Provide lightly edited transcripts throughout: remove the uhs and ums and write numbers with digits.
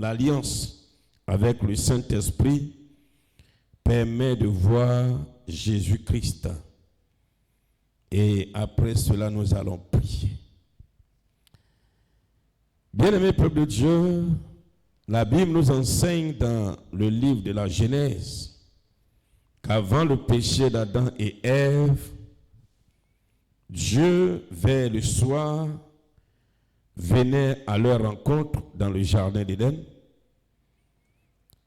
l'alliance avec le Saint-Esprit permet de voir Jésus-Christ. Et après cela, nous allons prier. Bien-aimé peuple de Dieu, la Bible nous enseigne dans le livre de la Genèse qu'avant le péché d'Adam et Ève, Dieu, vers le soir, venait à leur rencontre dans le jardin d'Éden.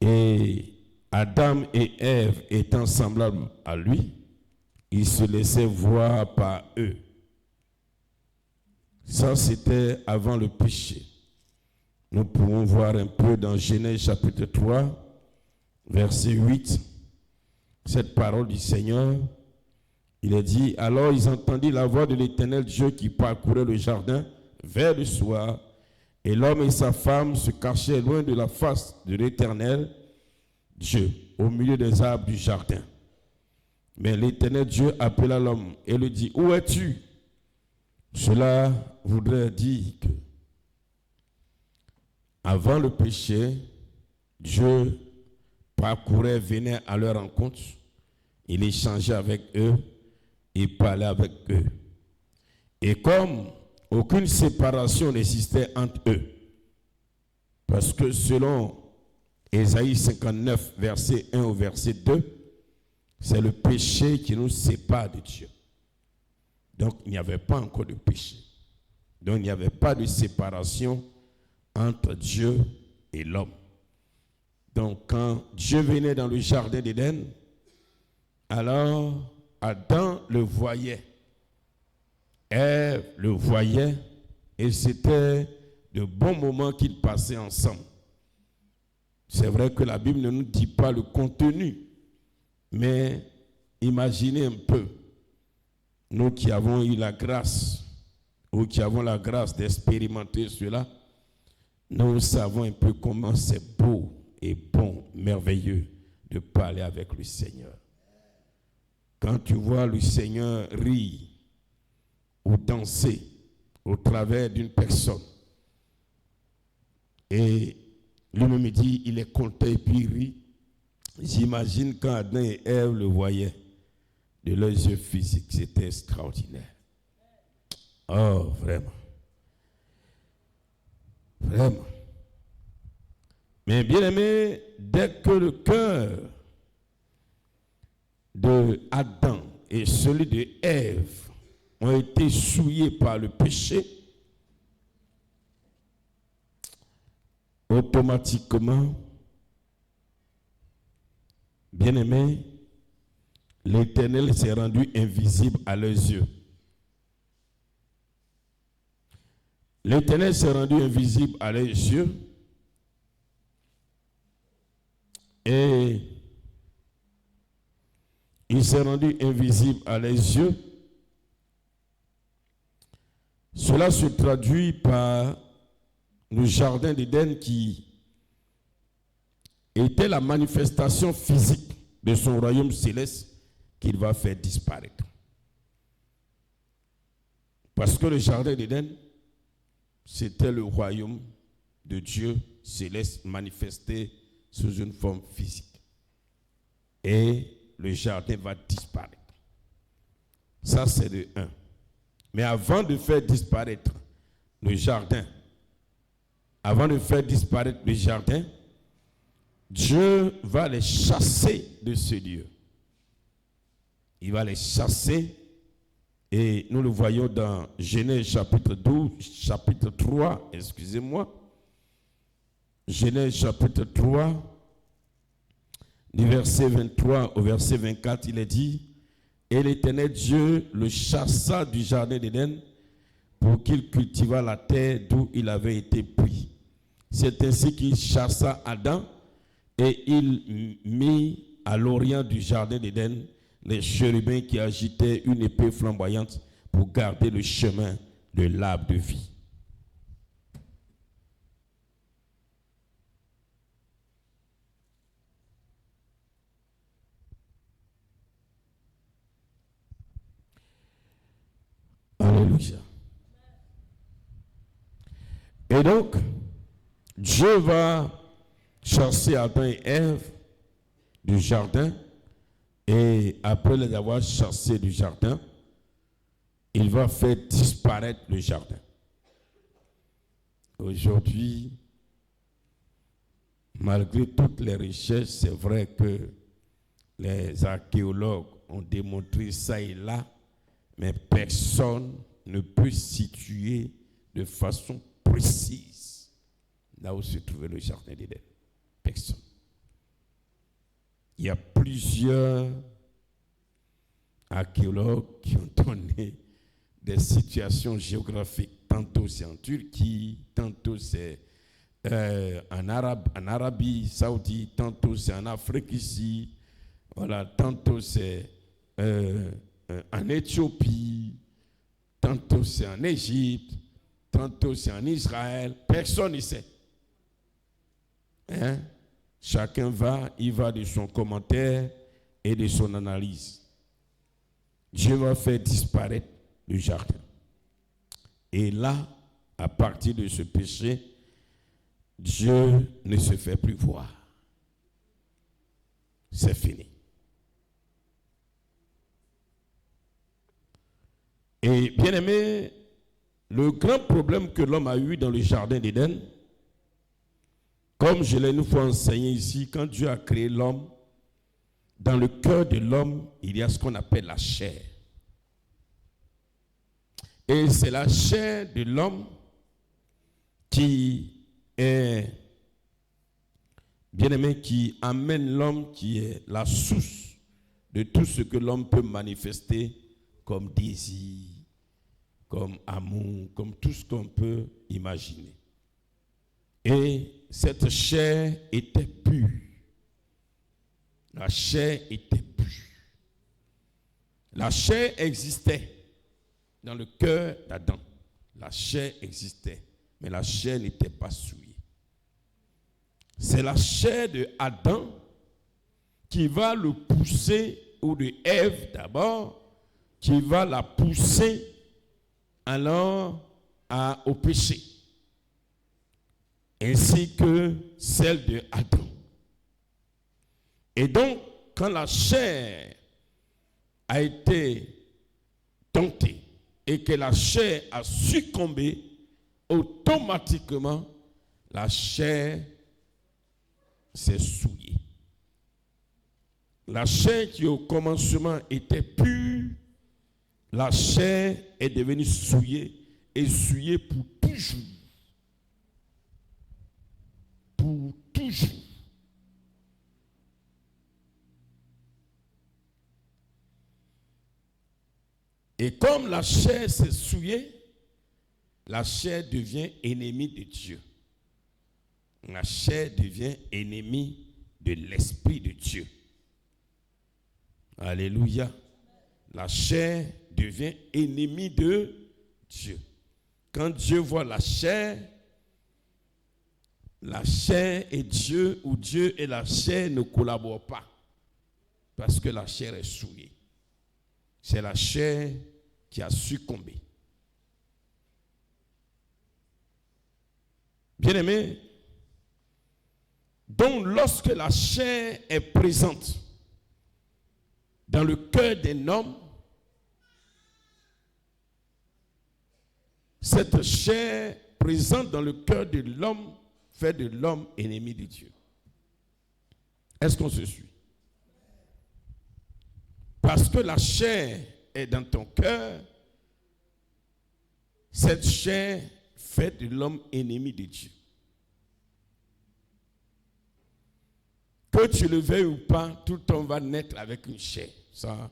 Et Adam et Ève étant semblables à lui, ils se laissaient voir par eux. Ça, c'était avant le péché. Nous pouvons voir un peu dans Genèse chapitre 3, verset 8, cette parole du Seigneur. Il est dit, alors ils entendirent la voix de l'Éternel Dieu qui parcourait le jardin vers le soir, et l'homme et sa femme se cachaient loin de la face de l'Éternel Dieu, au milieu des arbres du jardin. Mais l'Éternel Dieu appela l'homme et lui dit, où es-tu? Cela voudrait dire que avant le péché, Dieu parcourait, venait à leur rencontre, il échangeait avec eux, il parlait avec eux. Et comme aucune séparation n'existait entre eux, parce que selon Ésaïe 59, verset 1 au verset 2, c'est le péché qui nous sépare de Dieu. Donc il n'y avait pas encore de péché. Donc il n'y avait pas de séparation entre Dieu et l'homme. Donc quand Dieu venait dans le jardin d'Éden, alors Adam le voyait, Ève le voyait, et c'était de bons moments qu'ils passaient ensemble. C'est vrai que la Bible ne nous dit pas le contenu, mais imaginez un peu, nous qui avons eu la grâce, ou qui avons la grâce d'expérimenter cela, nous savons un peu comment c'est beau et bon, merveilleux de parler avec le Seigneur. Quand tu vois le Seigneur rire ou danser au travers d'une personne, et lui-même dit, il est content et puis il rit, j'imagine quand Adam et Ève le voyaient de leurs yeux physiques, c'était extraordinaire. Oh, vraiment. Vraiment. Mais bien aimé, dès que le cœur de Adam et celui de Ève ont été souillés par le péché, automatiquement, bien aimé, l'Éternel s'est rendu invisible à leurs yeux. L'Éternel s'est rendu invisible à leurs yeux et il s'est rendu invisible à leurs yeux. Cela se traduit par le jardin d'Éden qui était la manifestation physique de son royaume céleste qu'il va faire disparaître. Parce que le jardin d'Éden, c'était le royaume de Dieu céleste manifesté sous une forme physique. Et le jardin va disparaître. Ça, c'est de 1. Mais avant de faire disparaître le jardin, Dieu va les chasser de ce lieu. Il va les chasser. Et nous le voyons dans Genèse chapitre 3, Genèse chapitre 3, du verset 23 au verset 24, il est dit, et l'Éternel Dieu le chassa du jardin d'Éden pour qu'il cultivât la terre d'où il avait été pris. C'est ainsi qu'il chassa Adam et il mit à l'orient du jardin d'Éden les chérubins qui agitaient une épée flamboyante pour garder le chemin de l'arbre de vie. Alléluia. Et donc, Dieu va chasser Adam et Ève du jardin, et après les avoir chassés du jardin, il va faire disparaître le jardin. Aujourd'hui, malgré toutes les recherches, c'est vrai que les archéologues ont démontré ça et là, mais personne ne peut situer de façon précise là où se trouvait le jardin d'Éden. Personne. Il y a plusieurs archéologues qui ont donné des situations géographiques. Tantôt c'est en Turquie, tantôt c'est en Arabie Saoudite, tantôt c'est en Afrique ici, voilà, tantôt c'est en Éthiopie, tantôt c'est en Égypte, tantôt c'est en Israël. Personne ne sait. Hein? Chacun il va de son commentaire et de son analyse. Dieu va faire disparaître le jardin. Et là, à partir de ce péché, Dieu ne se fait plus voir. C'est fini. Et bien aimé, le grand problème que l'homme a eu dans le jardin d'Éden, comme je l'ai une fois enseigné ici, quand Dieu a créé l'homme, dans le cœur de l'homme, il y a ce qu'on appelle la chair. Et c'est la chair de l'homme qui est, bien aimé, qui amène l'homme, qui est la source de tout ce que l'homme peut manifester comme désir, comme amour, comme tout ce qu'on peut imaginer. Et cette chair était pure. La chair était pure. La chair existait dans le cœur d'Adam. La chair existait, mais la chair n'était pas souillée. C'est la chair de Adam qui va le pousser, ou de Ève d'abord, qui va la pousser alors au péché, ainsi que celle de Adam. Et donc, quand la chair a été tentée et que la chair a succombé, automatiquement, la chair s'est souillée. La chair qui au commencement était pure, la chair est devenue souillée, et souillée pour toujours. Pour toujours. Et comme la chair s'est souillée, la chair devient ennemie de Dieu. La chair devient ennemie de l'Esprit de Dieu. Alléluia. La chair devient ennemie de Dieu. Quand Dieu voit la chair et Dieu, ou Dieu et la chair ne collaborent pas, parce que la chair est souillée. C'est la chair qui a succombé. Bien-aimé, donc lorsque la chair est présente dans le cœur d'un homme, cette chair présente dans le cœur de l'homme fait de l'homme ennemi de Dieu. Est-ce qu'on se suit? Parce que la chair est dans ton cœur, cette chair fait de l'homme ennemi de Dieu. Que tu le veuilles ou pas, tout le monde va naître avec une chair. Ça,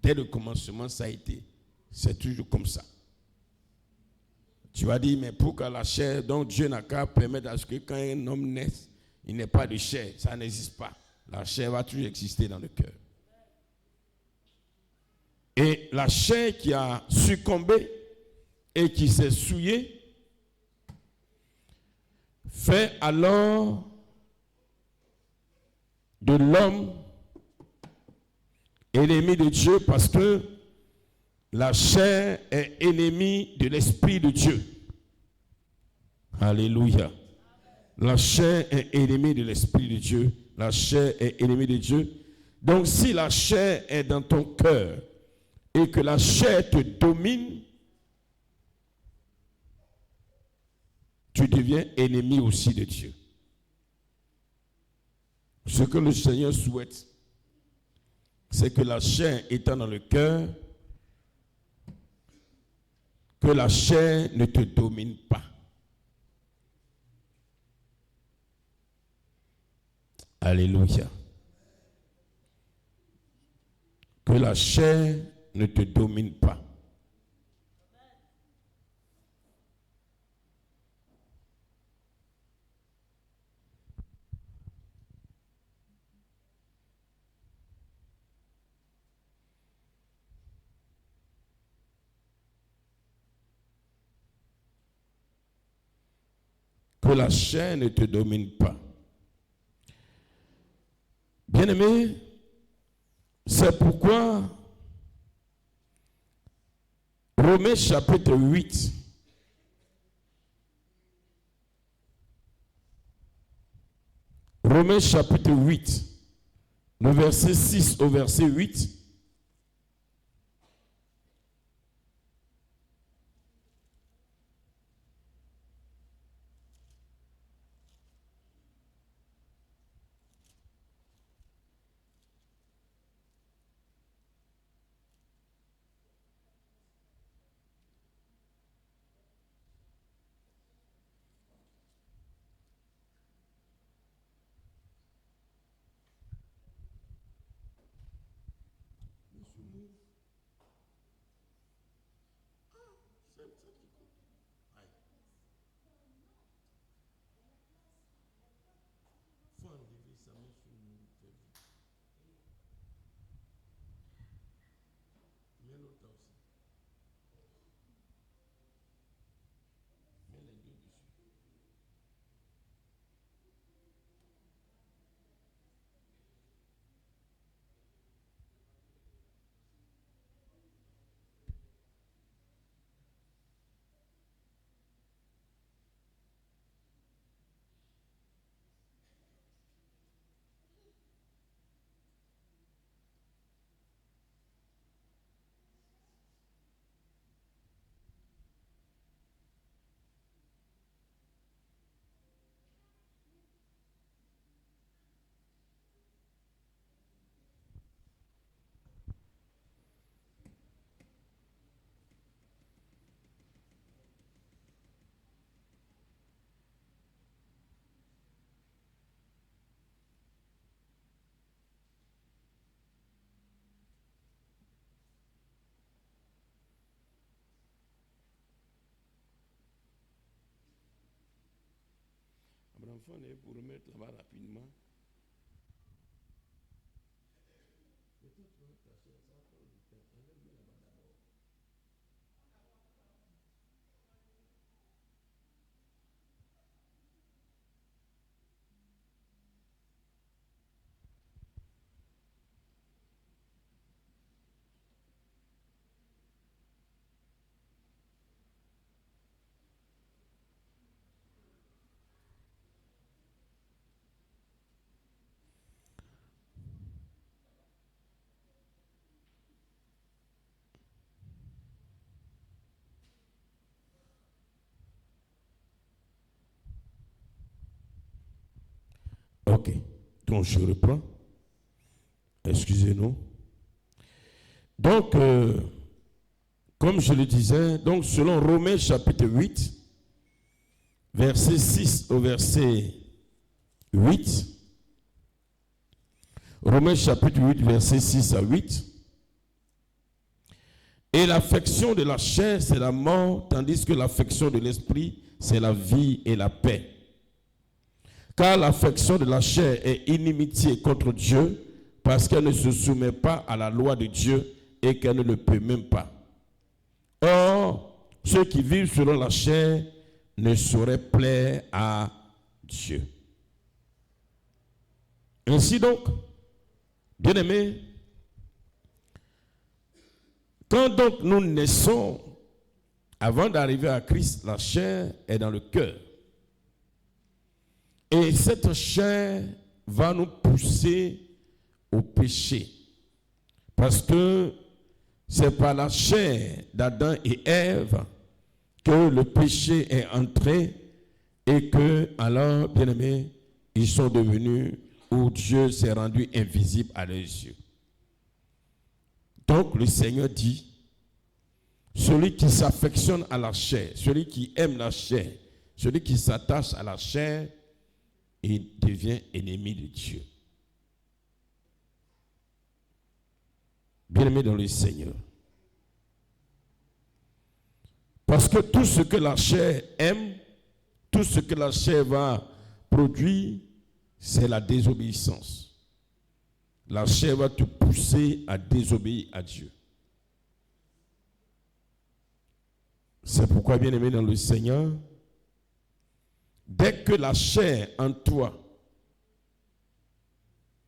dès le commencement, ça a été. C'est toujours comme ça. Tu vas dire, mais pourquoi la chair, donc Dieu n'a qu'à permettre à ce que quand un homme naisse, il n'ait pas de chair. Ça n'existe pas. La chair va toujours exister dans le cœur. Et la chair qui a succombé et qui s'est souillée fait alors de l'homme ennemi de Dieu, parce que la chair est ennemie de l'Esprit de Dieu. Alléluia. La chair est ennemie de l'Esprit de Dieu. La chair est ennemie de Dieu. Donc si la chair est dans ton cœur et que la chair te domine, tu deviens ennemi aussi de Dieu. Ce que le Seigneur souhaite, c'est que la chair étant dans le cœur, que la chair ne te domine pas. Alléluia. Que la chair ne te domine pas. Que la chair ne te domine pas. Bien-aimé, c'est pourquoi Romains chapitre 8, Romains chapitre 8, le verset 6 au verset 8, l'enfant est pour remettre là-bas rapidement. Ok, donc je reprends. Excusez-nous. Donc, comme je le disais, donc selon Romains chapitre 8, verset 6 au verset 8, Romains chapitre 8, verset 6 à 8, et l'affection de la chair, c'est la mort, tandis que l'affection de l'esprit, c'est la vie et la paix. Car l'affection de la chair est inimitié contre Dieu, parce qu'elle ne se soumet pas à la loi de Dieu et qu'elle ne le peut même pas. Or, ceux qui vivent selon la chair ne sauraient plaire à Dieu. Ainsi donc, bien-aimés, quand donc nous naissons, avant d'arriver à Christ, la chair est dans le cœur. Et cette chair va nous pousser au péché. Parce que c'est par la chair d'Adam et Ève que le péché est entré et que, alors, bien-aimés, ils sont devenus où Dieu s'est rendu invisible à leurs yeux. Donc, le Seigneur dit, celui qui s'affectionne à la chair, celui qui aime la chair, celui qui s'attache à la chair, il devient ennemi de Dieu. Bien-aimé dans le Seigneur. Parce que tout ce que la chair aime, tout ce que la chair va produire, c'est la désobéissance. La chair va te pousser à désobéir à Dieu. C'est pourquoi, bien-aimé dans le Seigneur, dès que la chair en toi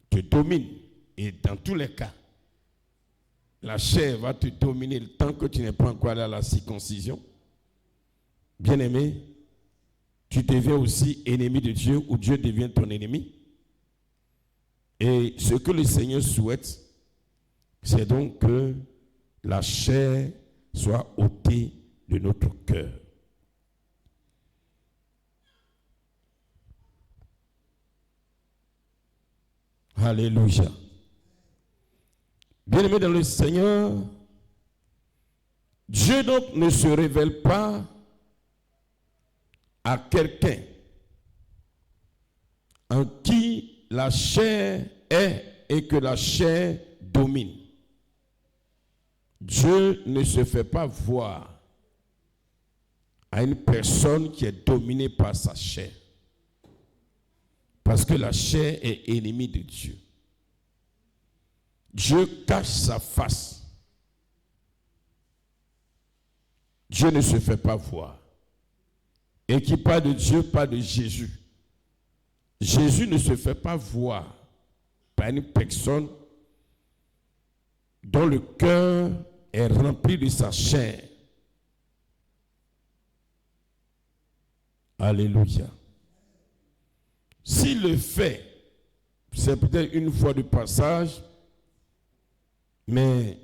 te domine, et dans tous les cas, la chair va te dominer le temps que tu n'es pas encore allé à la circoncision, bien-aimé, tu deviens aussi ennemi de Dieu ou Dieu devient ton ennemi. Et ce que le Seigneur souhaite, c'est donc que la chair soit ôtée de notre cœur. Alléluia. Bien-aimé dans le Seigneur, Dieu donc ne se révèle pas à quelqu'un en qui la chair est et que la chair domine. Dieu ne se fait pas voir à une personne qui est dominée par sa chair. Parce que la chair est ennemie de Dieu. Dieu cache sa face. Dieu ne se fait pas voir. Et qui parle de Dieu, parle de Jésus. Jésus ne se fait pas voir par une personne dont le cœur est rempli de sa chair. Alléluia. S'il le fait, c'est peut-être une fois de passage, mais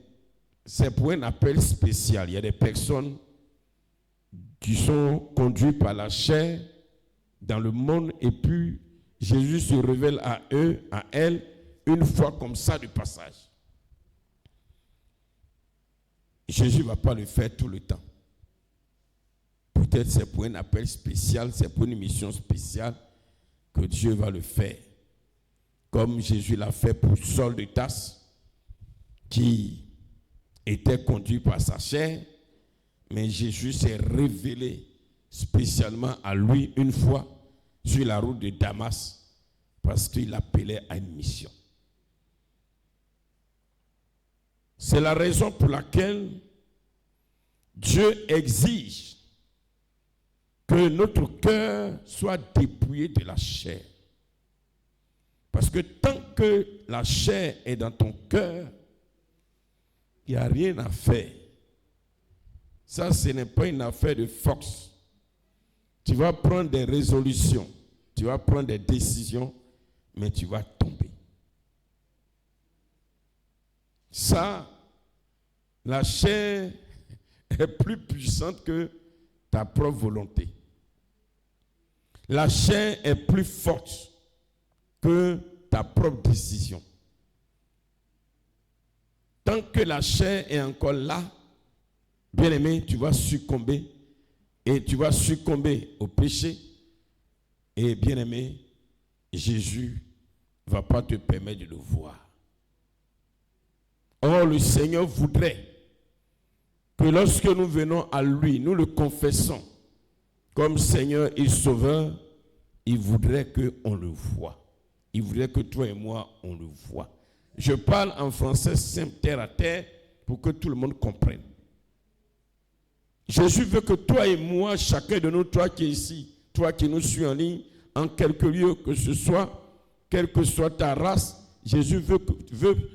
c'est pour un appel spécial. Il y a des personnes qui sont conduites par la chair dans le monde et puis Jésus se révèle à eux, à elles, une fois comme ça de passage. Jésus ne va pas le faire tout le temps. Peut-être c'est pour un appel spécial, c'est pour une mission spéciale que Dieu va le faire. Comme Jésus l'a fait pour Saul de Tarse, qui était conduit par sa chair, mais Jésus s'est révélé spécialement à lui une fois sur la route de Damas parce qu'il l'appelait à une mission. C'est la raison pour laquelle Dieu exige que notre cœur soit dépouillé de la chair. Parce que tant que la chair est dans ton cœur, il n'y a rien à faire. Ça, ce n'est pas une affaire de force. Tu vas prendre des résolutions, tu vas prendre des décisions, mais tu vas tomber. Ça, la chair est plus puissante que ta propre volonté. La chair est plus forte que ta propre décision. Tant que la chair est encore là, bien-aimé, tu vas succomber et tu vas succomber au péché. Et bien-aimé, Jésus ne va pas te permettre de le voir. Or, le Seigneur voudrait que lorsque nous venons à lui, nous le confessons comme Seigneur et Sauveur, il voudrait qu'on le voie. Il voudrait que toi et moi, on le voie. Je parle en français simple, terre à terre, pour que tout le monde comprenne. Jésus veut que toi et moi, chacun de nous, toi qui es ici, toi qui nous suis en ligne, en quelque lieu que ce soit, quelle que soit ta race, Jésus veut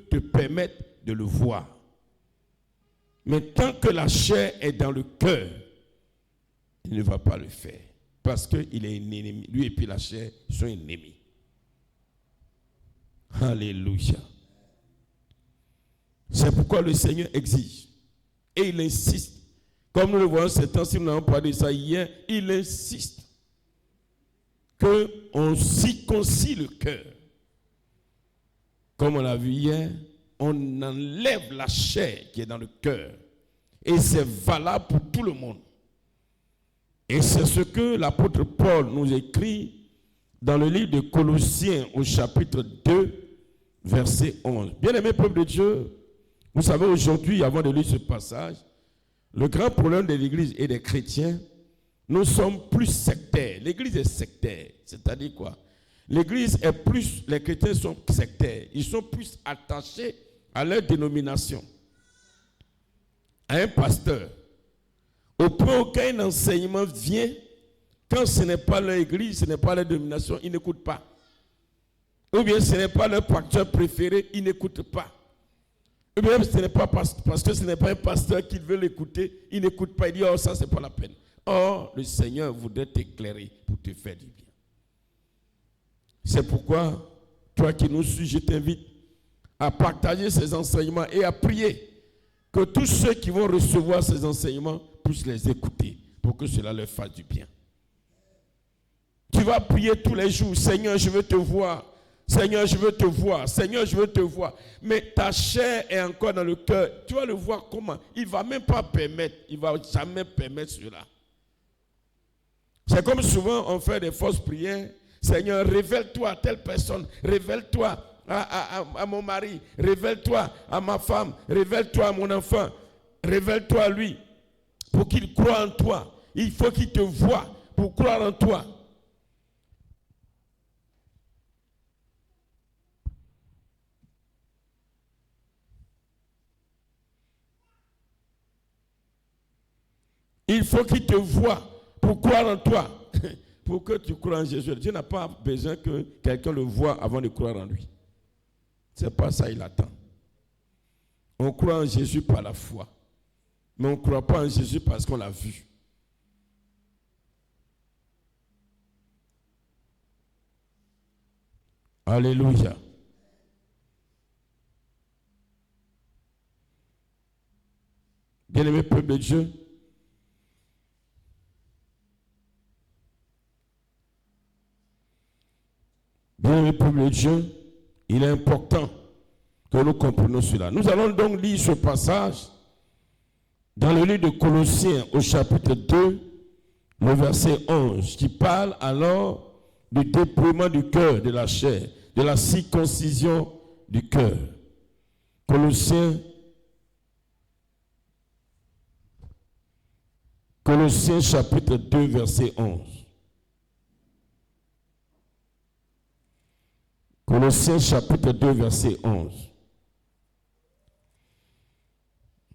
te permettre de le voir. Mais tant que la chair est dans le cœur, il ne va pas le faire. parce qu'il est un ennemi. Lui et puis la chair sont ennemis. Alléluia. C'est pourquoi le Seigneur exige. Et il insiste. Comme nous le voyons ces temps-ci, nous n'avons pas dit ça hier, il insiste qu'on circoncie le cœur. Comme on l'a vu hier, on enlève la chair qui est dans le cœur. Et c'est valable pour tout le monde. Et c'est ce que l'apôtre Paul nous écrit dans le livre de Colossiens au chapitre 2, verset 11. Bien-aimé peuple de Dieu, vous savez aujourd'hui, avant de lire ce passage, le grand problème de l'Église et des chrétiens, nous sommes plus sectaires. L'Église est sectaire. C'est-à-dire quoi? L'Église est plus, les chrétiens sont sectaires. Ils sont plus attachés à leur dénomination, à un pasteur. Au point auquel un enseignement vient, quand ce n'est pas leur église, ce n'est pas leur dénomination, ils n'écoutent pas. Ou bien ce n'est pas leur pasteur préféré, ils n'écoutent pas. Ou bien ce n'est pas parce que ce n'est pas un pasteur qu'ils veulent écouter, ils n'écoutent pas. Ils disent, oh ça c'est pas la peine. Or, le Seigneur voudrait t'éclairer pour te faire du bien. C'est pourquoi, toi qui nous suis, je t'invite à partager ces enseignements et à prier que tous ceux qui vont recevoir ces enseignements puissent les écouter pour que cela leur fasse du bien. Tu vas prier tous les jours, Seigneur, je veux te voir. Seigneur, je veux te voir. Seigneur, je veux te voir. Mais ta chair est encore dans le cœur. Tu vas le voir comment? Il ne va même pas permettre. Il ne va jamais permettre cela. C'est comme souvent on fait des fausses prières. Seigneur, révèle-toi à telle personne. Révèle-toi à mon mari. Révèle-toi à ma femme. Révèle-toi à mon enfant. Révèle-toi à lui. Pour qu'il croie en toi. Il faut qu'il te voie pour croire en toi. Il faut qu'il te voie pour croire en toi. Pour que tu crois en Jésus. Dieu n'a pas besoin que quelqu'un le voie avant de croire en lui. C'est pas ça il attend. On croit en Jésus par la foi. Mais on ne croit pas en Jésus parce qu'on l'a vu. Alléluia. Bien-aimé peuple de Dieu, bien-aimé peuple de Dieu, il est important que nous comprenions cela. Nous allons donc lire ce passage dans le livre de Colossiens au chapitre 2, le verset 11, qui parle alors du dépouillement du cœur, de la chair, de la circoncision du cœur. Colossiens chapitre 2, verset 11. Colossiens chapitre 2, verset 11.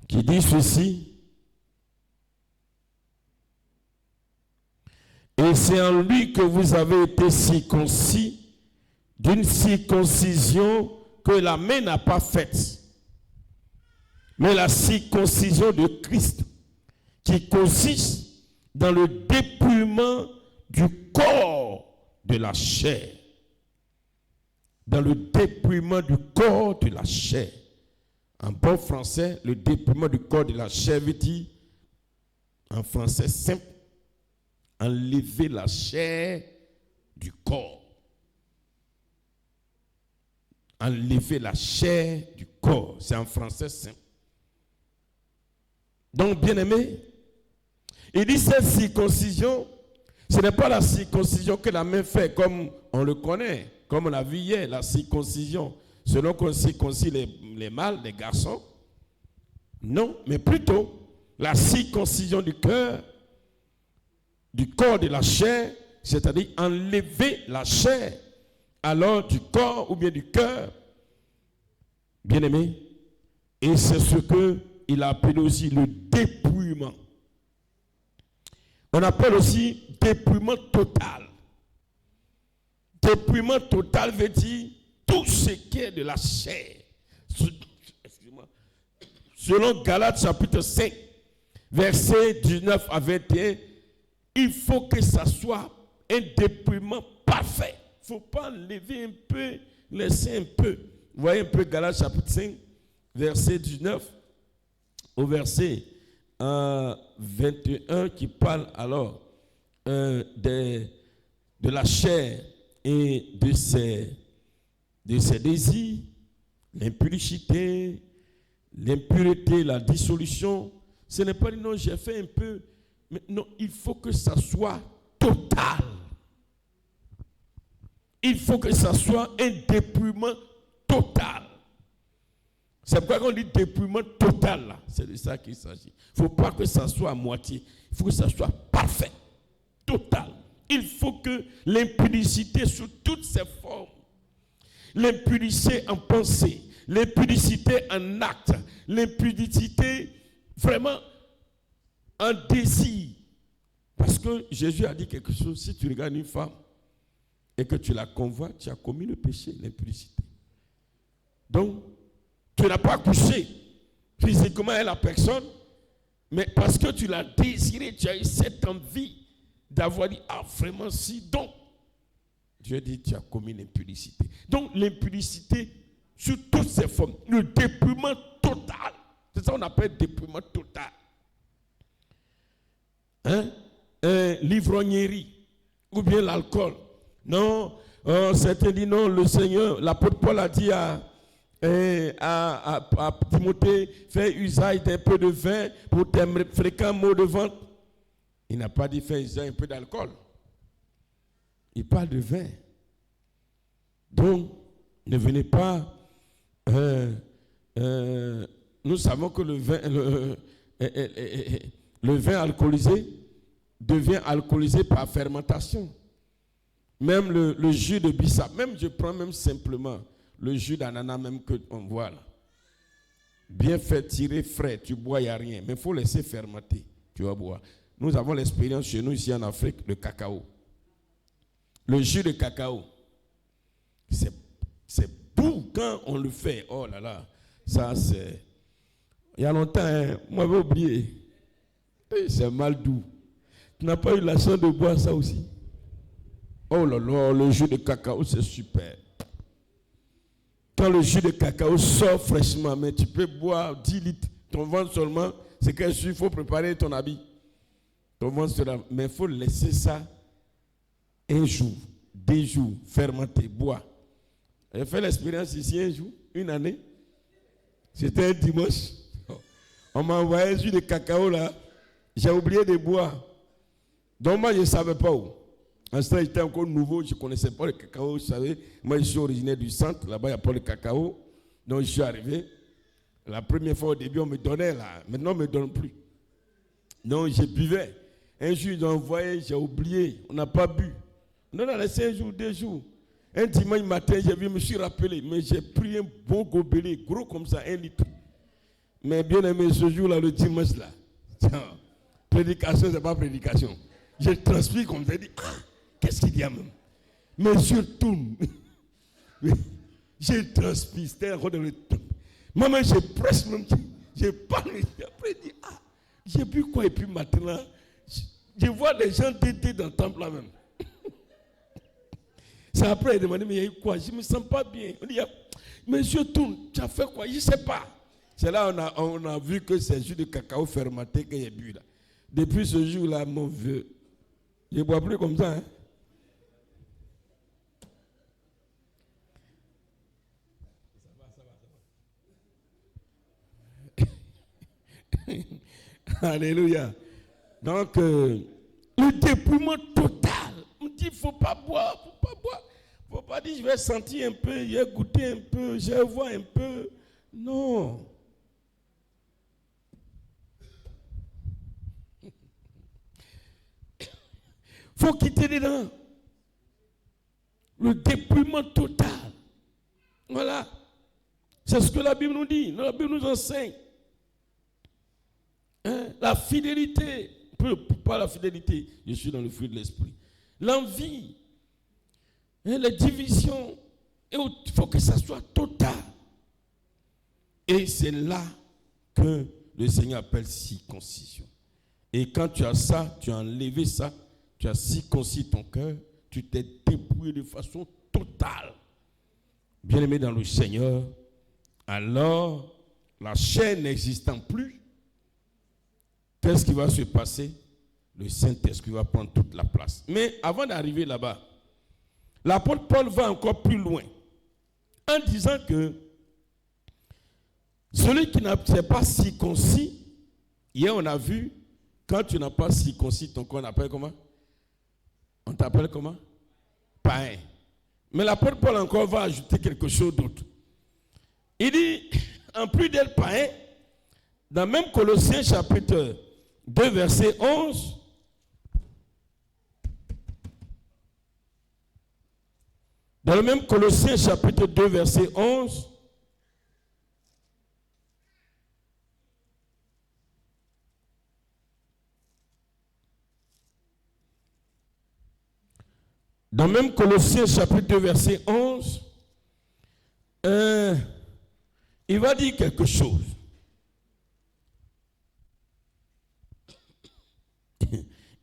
Qui dit ceci. Et c'est en lui que vous avez été circoncis d'une circoncision que la main n'a pas faite, mais la circoncision de Christ, qui consiste dans le dépouillement du corps de la chair. Dans le dépouillement du corps de la chair. En bon français, le dépouillement du corps de la chair veut dire, en français simple, enlever la chair du corps. Enlever la chair du corps. C'est en français simple. Donc, bien-aimé, il dit cette circoncision, ce n'est pas la circoncision que la main fait comme on le connaît, comme on l'a vu hier, la circoncision, selon qu'on circoncie les mâles, les garçons. Non, mais plutôt la circoncision du cœur, du corps de la chair, c'est-à-dire enlever la chair, alors du corps ou bien du cœur, bien-aimé, et c'est ce qu'il appelle aussi le dépouillement. On appelle aussi dépouillement total. Dépouillement total veut dire tout ce qui est de la chair. Selon Galates chapitre 5, versets 19 à 21, il faut que ça soit un dépouillement parfait. Il ne faut pas lever un peu, laisser un peu. Vous voyez un peu Galates chapitre 5, verset 19 au verset 21 qui parle alors de la chair et de ses désirs, l'impudicité, l'impureté, la dissolution. Ce n'est pas non, j'ai fait un peu, mais non, il faut que ça soit total. Il faut que ça soit un dépouillement total. C'est pourquoi on dit dépouillement total là. C'est de ça qu'il s'agit. Il ne faut pas que ça soit à moitié. Il faut que ça soit parfait, total. Il faut que l'impudicité sous toutes ses formes, l'impudicité en pensée, l'impudicité en acte, l'impudicité vraiment en désir. Parce que Jésus a dit quelque chose, si tu regardes une femme et que tu la convoites, tu as commis le péché, l'impudicité. Donc, tu n'as pas couché physiquement avec la personne, mais parce que tu l'as désiré, tu as eu cette envie d'avoir dit, ah vraiment si, donc, Dieu dit, tu as commis l'impudicité. Donc, l'impudicité sous toutes ses formes, le dépouillement total, c'est ça qu'on appelle dépouillement total. L'ivrognerie, ou bien l'alcool. Non, certains disent non, le Seigneur, l'apôtre Paul a dit à Timothée, fais usage d'un peu de vin pour tes fréquents maux de ventre. Il n'a pas dit fais usage un peu d'alcool. Il parle de vin. Donc, ne venez pas. Nous savons que le vin alcoolisé devient alcoolisé par fermentation. Même le jus de bissap, même je prends même simplement le jus d'ananas même qu'on voit là. Bien fait tirer frais, tu bois, il n'y a rien. Mais il faut laisser fermenter, tu vas boire. Nous avons l'expérience chez nous ici en Afrique, le cacao. Le jus de cacao, c'est doux quand on le fait. Oh là là, ça c'est... Il y a longtemps, hein, moi j'avais oublié. C'est mal doux. Tu n'as pas eu la chance de boire ça aussi? Oh là là, le jus de cacao, c'est super. Quand le jus de cacao sort fraîchement, mais tu peux boire 10 litres. Ton ventre seulement, c'est qu'il faut préparer ton habit. Ton ventre sera... Mais il faut laisser ça un jour, 2 jours, fermenter, boire. J'ai fait l'expérience ici un jour, une année. C'était un dimanche. On m'a envoyé un jus de cacao là. J'ai oublié de boire. Donc moi, je ne savais pas où. En ce temps, j'étais encore nouveau, je ne connaissais pas le cacao, vous savez. Moi, je suis originaire du centre, là-bas, il n'y a pas de cacao. Donc, je suis arrivé. La première fois, au début, on me donnait, là. Maintenant, on ne me donne plus. Donc, je buvais. Un jour, ils ont envoyé, j'ai oublié, on n'a pas bu. On a laissé 1 jour, 2 jours. Un dimanche matin, j'ai vu, je me suis rappelé, mais j'ai pris un bon gobelet, gros comme ça, 1 litre. Mais bien aimé, ce jour-là, le dimanche, là, prédication, ce n'est pas prédication. Je transpire comme ça, je dis, ah, qu'est-ce qu'il y a même? Mes yeux tournent. Je transpire, c'était encore dans le temps. Maman, je presse même, je parle, après, je dis, ah, j'ai bu quoi? Et puis maintenant, je vois des gens tétés dans le temple là même. C'est après, il demandait, mais il y a eu quoi? Je ne me sens pas bien. On dit, mes yeux tournent, tu as fait quoi? Je ne sais pas. C'est là on a vu que c'est jus de cacao fermenté que j'ai bu là. Depuis ce jour-là, mon vieux, je ne bois plus comme ça. Alléluia. Donc, le dépouillement total. On dit, il ne faut pas boire, il ne faut pas boire. Il ne faut pas dire, je vais sentir un peu, je vais goûter un peu, je vais voir un peu. Non. Il faut quitter dedans. Le dépouillement total. Voilà. C'est ce que la Bible nous dit. La Bible nous enseigne. La fidélité. Pas la fidélité. Je suis dans le fruit de l'esprit. L'envie. Les divisions. Il faut que ça soit total. Et c'est là que le Seigneur appelle circoncision. Et quand tu as ça, tu as enlevé ça. tu as circoncis ton cœur, tu t'es dépouillé de façon totale. Bien-aimé dans le Seigneur, alors la chair n'existant plus, qu'est-ce qui va se passer? Le Saint-Esprit va prendre toute la place. Mais avant d'arriver là-bas, l'apôtre Paul va encore plus loin en disant que celui qui n'a pas circoncis, hier on a vu, quand tu n'as pas circoncis ton corps, on appelle comment? On t'appelle comment? Païen. Mais l'apôtre Paul encore va ajouter quelque chose d'autre. Il dit, en plus d'être païen, dans même Colossiens chapitre 2 verset 11, dans le même Colossiens chapitre 2 verset 11, dans même Colossiens chapitre 2 verset 11, il va dire quelque chose.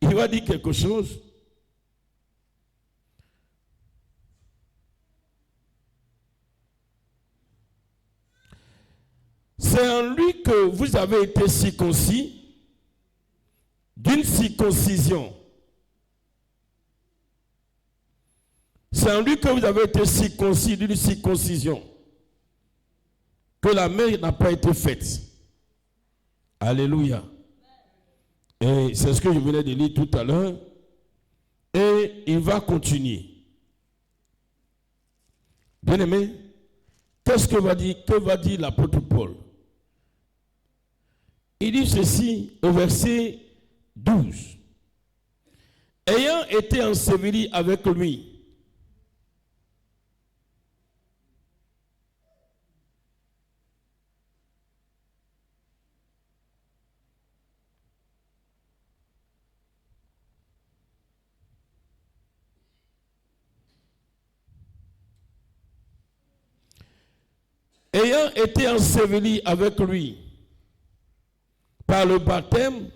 Il va dire quelque chose. C'est en lui que vous avez été circoncis d'une circoncision. C'est en lui que vous avez été circoncis d'une circoncision que la main n'a pas été faite. Alléluia. Et c'est ce que je venais de lire tout à l'heure. Et il va continuer. Bien-aimé, que va dire l'apôtre Paul? Il dit ceci au verset 12. Ayant été enseveli avec lui, ayant été enseveli avec lui par le baptême,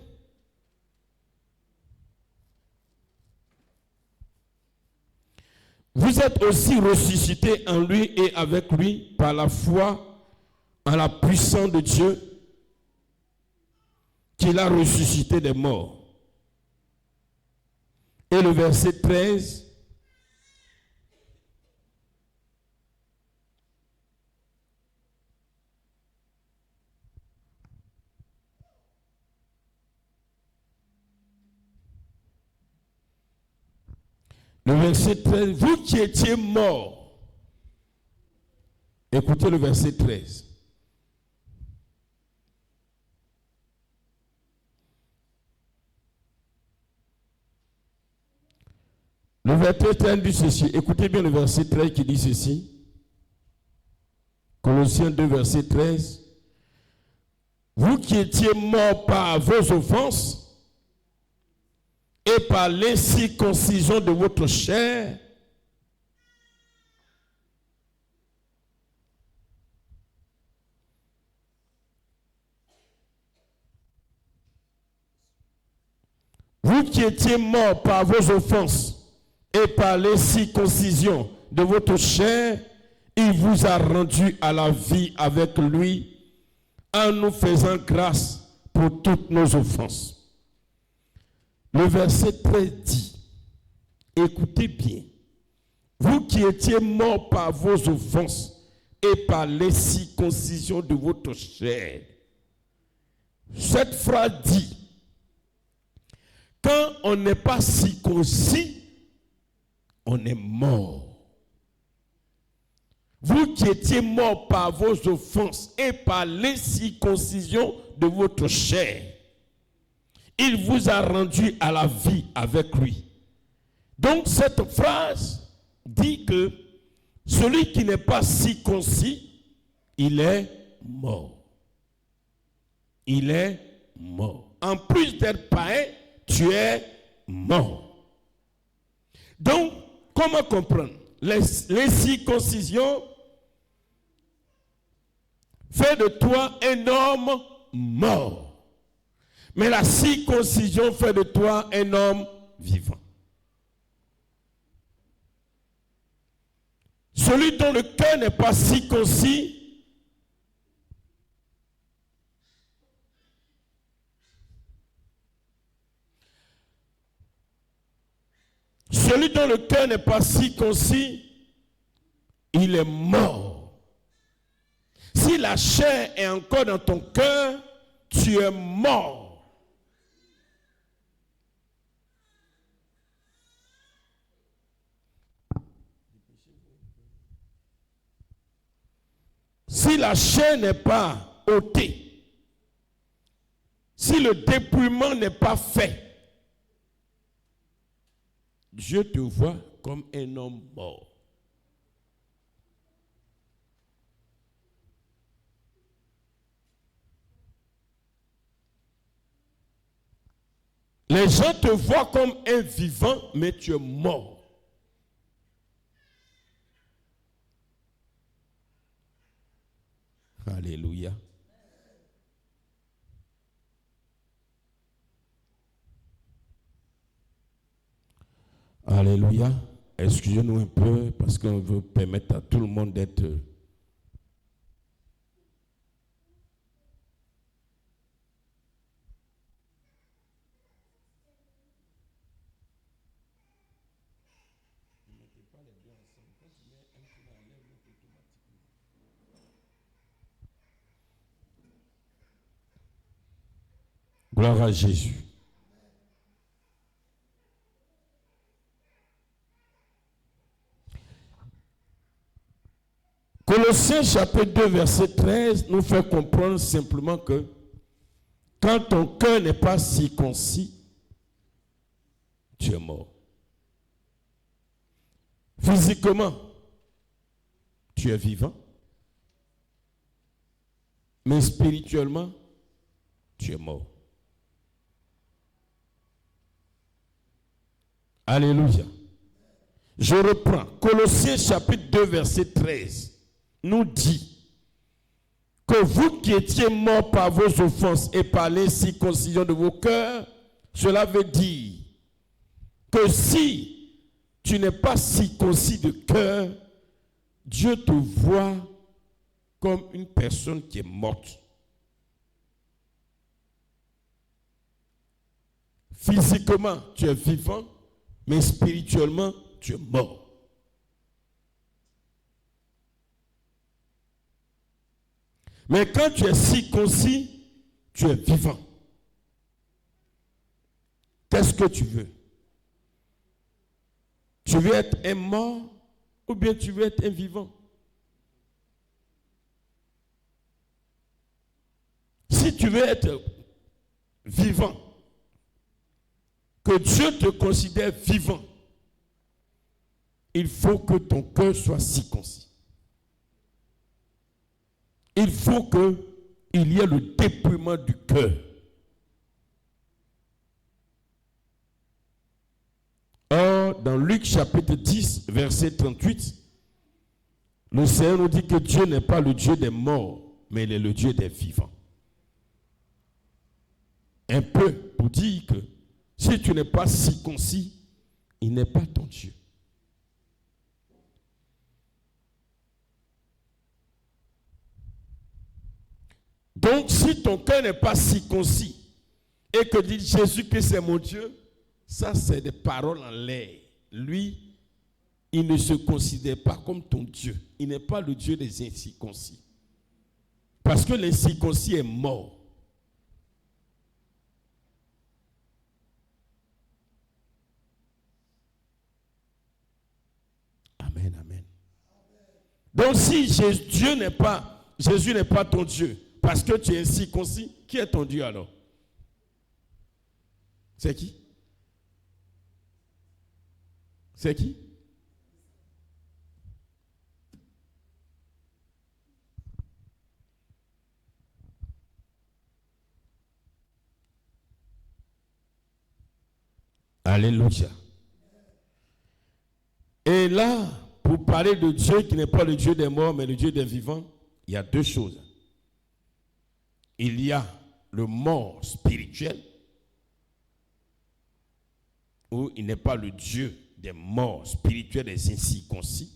vous êtes aussi ressuscités en lui et avec lui par la foi en la puissance de Dieu qui l'a ressuscité des morts. Et le verset 13, vous qui étiez morts, écoutez le verset 13. Le verset 13 dit ceci, écoutez bien le verset 13 qui dit ceci. Colossiens 2, verset 13. Vous qui étiez morts par vos offenses, et par l'incirconcision de votre chair, vous qui étiez morts par vos offenses et par l'incirconcision de votre chair, il vous a rendu à la vie avec lui en nous faisant grâce pour toutes nos offenses. Le verset 13 dit, écoutez bien, vous qui étiez morts par vos offenses et par l'incirconcision de votre chair. Cette phrase dit, quand on n'est pas circoncis, on est mort. Vous qui étiez morts par vos offenses et par l'incirconcision de votre chair, il vous a rendu à la vie avec lui. Donc cette phrase dit que celui qui n'est pas circoncis, il est mort. Il est mort. En plus d'être païen, tu es mort. Donc, comment comprendre? L'incirconcision fait de toi un homme mort. Mais la circoncision fait de toi un homme vivant. Celui dont le cœur n'est pas circoncis, celui dont le cœur n'est pas circoncis, il est mort. Si la chair est encore dans ton cœur, tu es mort. Si la chair n'est pas ôtée, si le dépouillement n'est pas fait, Dieu te voit comme un homme mort. Les gens te voient comme un vivant, mais tu es mort. Alléluia. Alléluia. Excusez-nous un peu parce qu'on veut permettre à tout le monde d'être... Gloire à Jésus. Colossiens chapitre 2, verset 13 nous fait comprendre simplement que quand ton cœur n'est pas circoncis, tu es mort. Physiquement, tu es vivant. Mais spirituellement, tu es mort. Alléluia. Je reprends. Colossiens chapitre 2, verset 13 nous dit que vous qui étiez morts par vos offenses et par l'incirconcision de vos cœurs, cela veut dire que si tu n'es pas circoncis de cœur, Dieu te voit comme une personne qui est morte. Physiquement, tu es vivant, mais spirituellement, tu es mort. Mais quand tu es circoncis, tu es vivant. Qu'est-ce que tu veux? Tu veux être un mort ou bien tu veux être un vivant? Si tu veux être vivant, que Dieu te considère vivant, il faut que ton cœur soit circoncis. Il faut qu'il y ait le dépouillement du cœur. Or, dans Luc chapitre 10, verset 38, le Seigneur nous dit que Dieu n'est pas le Dieu des morts, mais il est le Dieu des vivants. Un peu pour dire que si tu n'es pas circoncis, il n'est pas ton Dieu. Donc, si ton cœur n'est pas circoncis et que dit Jésus que c'est mon Dieu, ça c'est des paroles en l'air. Lui, il ne se considère pas comme ton Dieu. Il n'est pas le Dieu des incirconcis. Parce que l'incirconcis est mort. Amen, amen. Donc si Jésus n'est pas ton Dieu, parce que tu es incirconcis, qui est ton Dieu alors? C'est qui? C'est qui? Alléluia. Et là, pour parler de Dieu qui n'est pas le Dieu des morts, mais le Dieu des vivants, il y a deux choses. Il y a le mort spirituel, où il n'est pas le Dieu des morts spirituels, des incirconcis,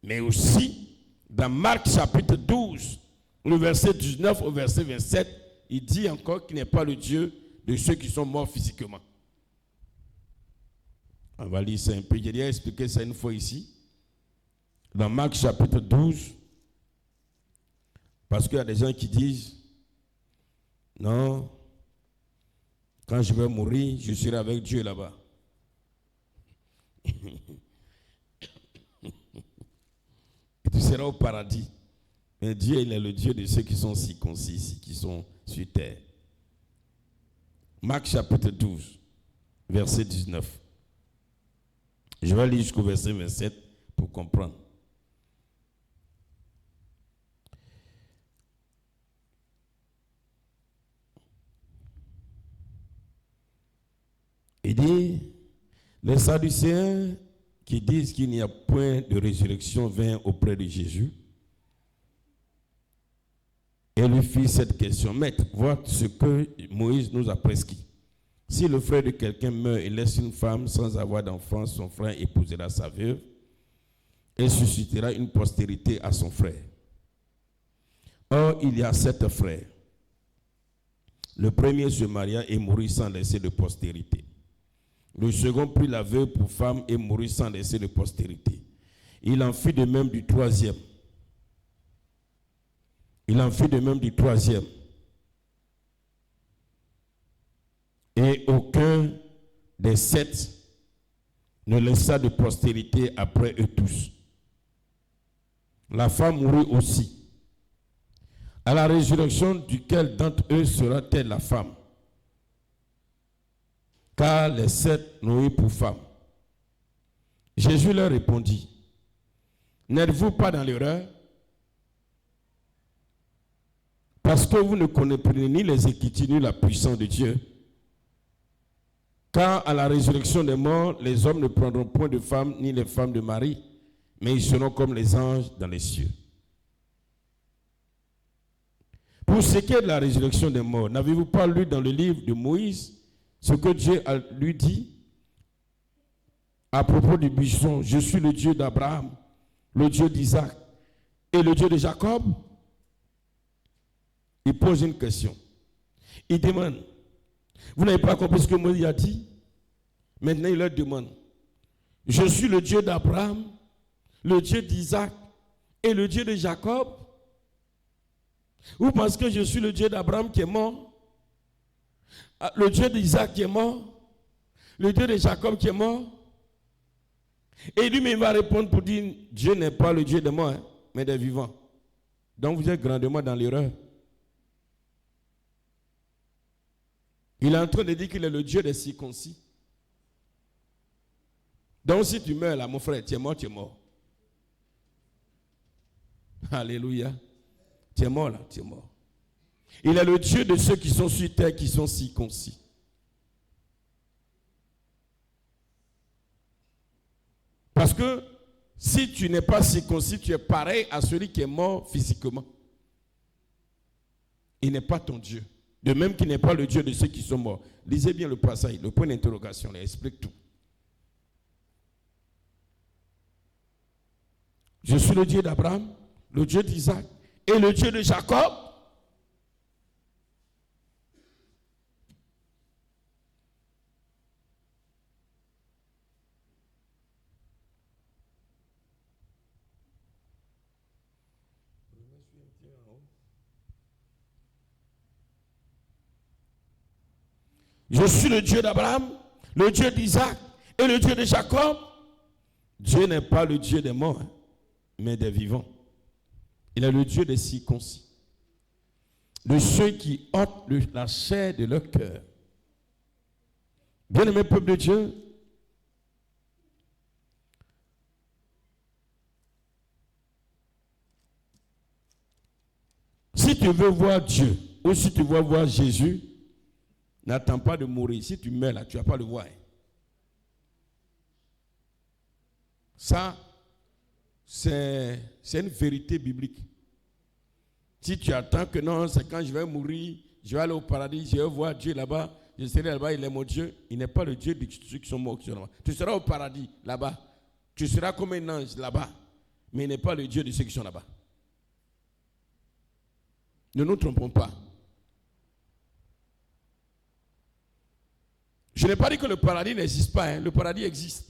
Mais aussi, dans Marc chapitre 12, le verset 19 au verset 27, il dit encore qu'il n'est pas le Dieu de ceux qui sont morts physiquement. On va lire ça un peu. J'ai déjà expliqué ça une fois ici. Dans Marc chapitre 12, parce qu'il y a des gens qui disent, non, quand je vais mourir, je serai avec Dieu là-bas. Et tu seras au paradis. Mais Dieu, il est le Dieu de ceux qui sont circoncis ici, qui sont sur terre. Marc chapitre 12, verset 19. Je vais lire jusqu'au verset 27 pour comprendre. Il dit, les Sadducéens qui disent qu'il n'y a point de résurrection vinrent auprès de Jésus et lui fit cette question. Maître, vois ce que Moïse nous a prescrit. Si le frère de quelqu'un meurt et laisse une femme sans avoir d'enfant, son frère épousera sa veuve et suscitera une postérité à son frère. Or, il y a 7 frères. Le premier se maria et mourut sans laisser de postérité. Le second prit la veuve pour femme et mourut sans laisser de postérité. Il en fit de même du troisième. Et aucun des 7 ne laissa de postérité après eux tous. La femme mourut aussi. À la résurrection, duquel d'entre eux sera-t-elle la femme? Car les 7 n'ont eu pour femme. Jésus leur répondit, n'êtes-vous pas dans l'erreur? Parce que vous ne connaissez ni les Écritures ni la puissance de Dieu. Car à la résurrection des morts, les hommes ne prendront point de femmes ni les femmes de mari, mais ils seront comme les anges dans les cieux. Pour ce qui est de la résurrection des morts, n'avez-vous pas lu dans le livre de Moïse ce que Dieu lui dit à propos du buisson? Je suis le Dieu d'Abraham, le Dieu d'Isaac et le Dieu de Jacob. Il pose une question. Il demande, vous n'avez pas compris ce que Moïse a dit? Maintenant, il leur demande, je suis le Dieu d'Abraham, le Dieu d'Isaac et le Dieu de Jacob. Ou parce que je suis le Dieu d'Abraham qui est mort, le Dieu d'Isaac qui est mort, le Dieu de Jacob qui est mort. Et lui, il va répondre pour dire, Dieu n'est pas le Dieu des morts, mais des vivants. Donc vous êtes grandement dans l'erreur. Il est en train de dire qu'il est le Dieu des circoncis. Donc si tu meurs là, mon frère, tu es mort, tu es mort. Alléluia. Tu es mort là, tu es mort. Il est le Dieu de ceux qui sont sur terre, qui sont circoncis. Parce que si tu n'es pas circoncis, tu es pareil à celui qui est mort physiquement. Il n'est pas ton Dieu. De même qu'il n'est pas le Dieu de ceux qui sont morts. Lisez bien le passage, le point d'interrogation, il explique tout. Je suis le Dieu d'Abraham, le Dieu d'Isaac et le Dieu de Jacob. Je suis le Dieu d'Abraham, le Dieu d'Isaac et le Dieu de Jacob. Dieu n'est pas le Dieu des morts, mais des vivants. Il est le Dieu des circoncis, de ceux qui ôtent la chair de leur cœur. Bien-aimé peuple de Dieu, si tu veux voir Dieu ou si tu veux voir Jésus, n'attends pas de mourir. Si tu meurs là, tu ne vas pas le voir. Ça, c'est une vérité biblique. Si tu attends que non, c'est quand je vais mourir, je vais aller au paradis, je vais voir Dieu là-bas, je serai là-bas, il est mon Dieu. Il n'est pas le Dieu de ceux qui sont morts. Tu seras au paradis là-bas. Tu seras comme un ange là-bas. mais il n'est pas le Dieu de ceux qui sont là-bas. Ne nous trompons pas. Je n'ai pas dit que le paradis n'existe pas. Hein. Le paradis existe.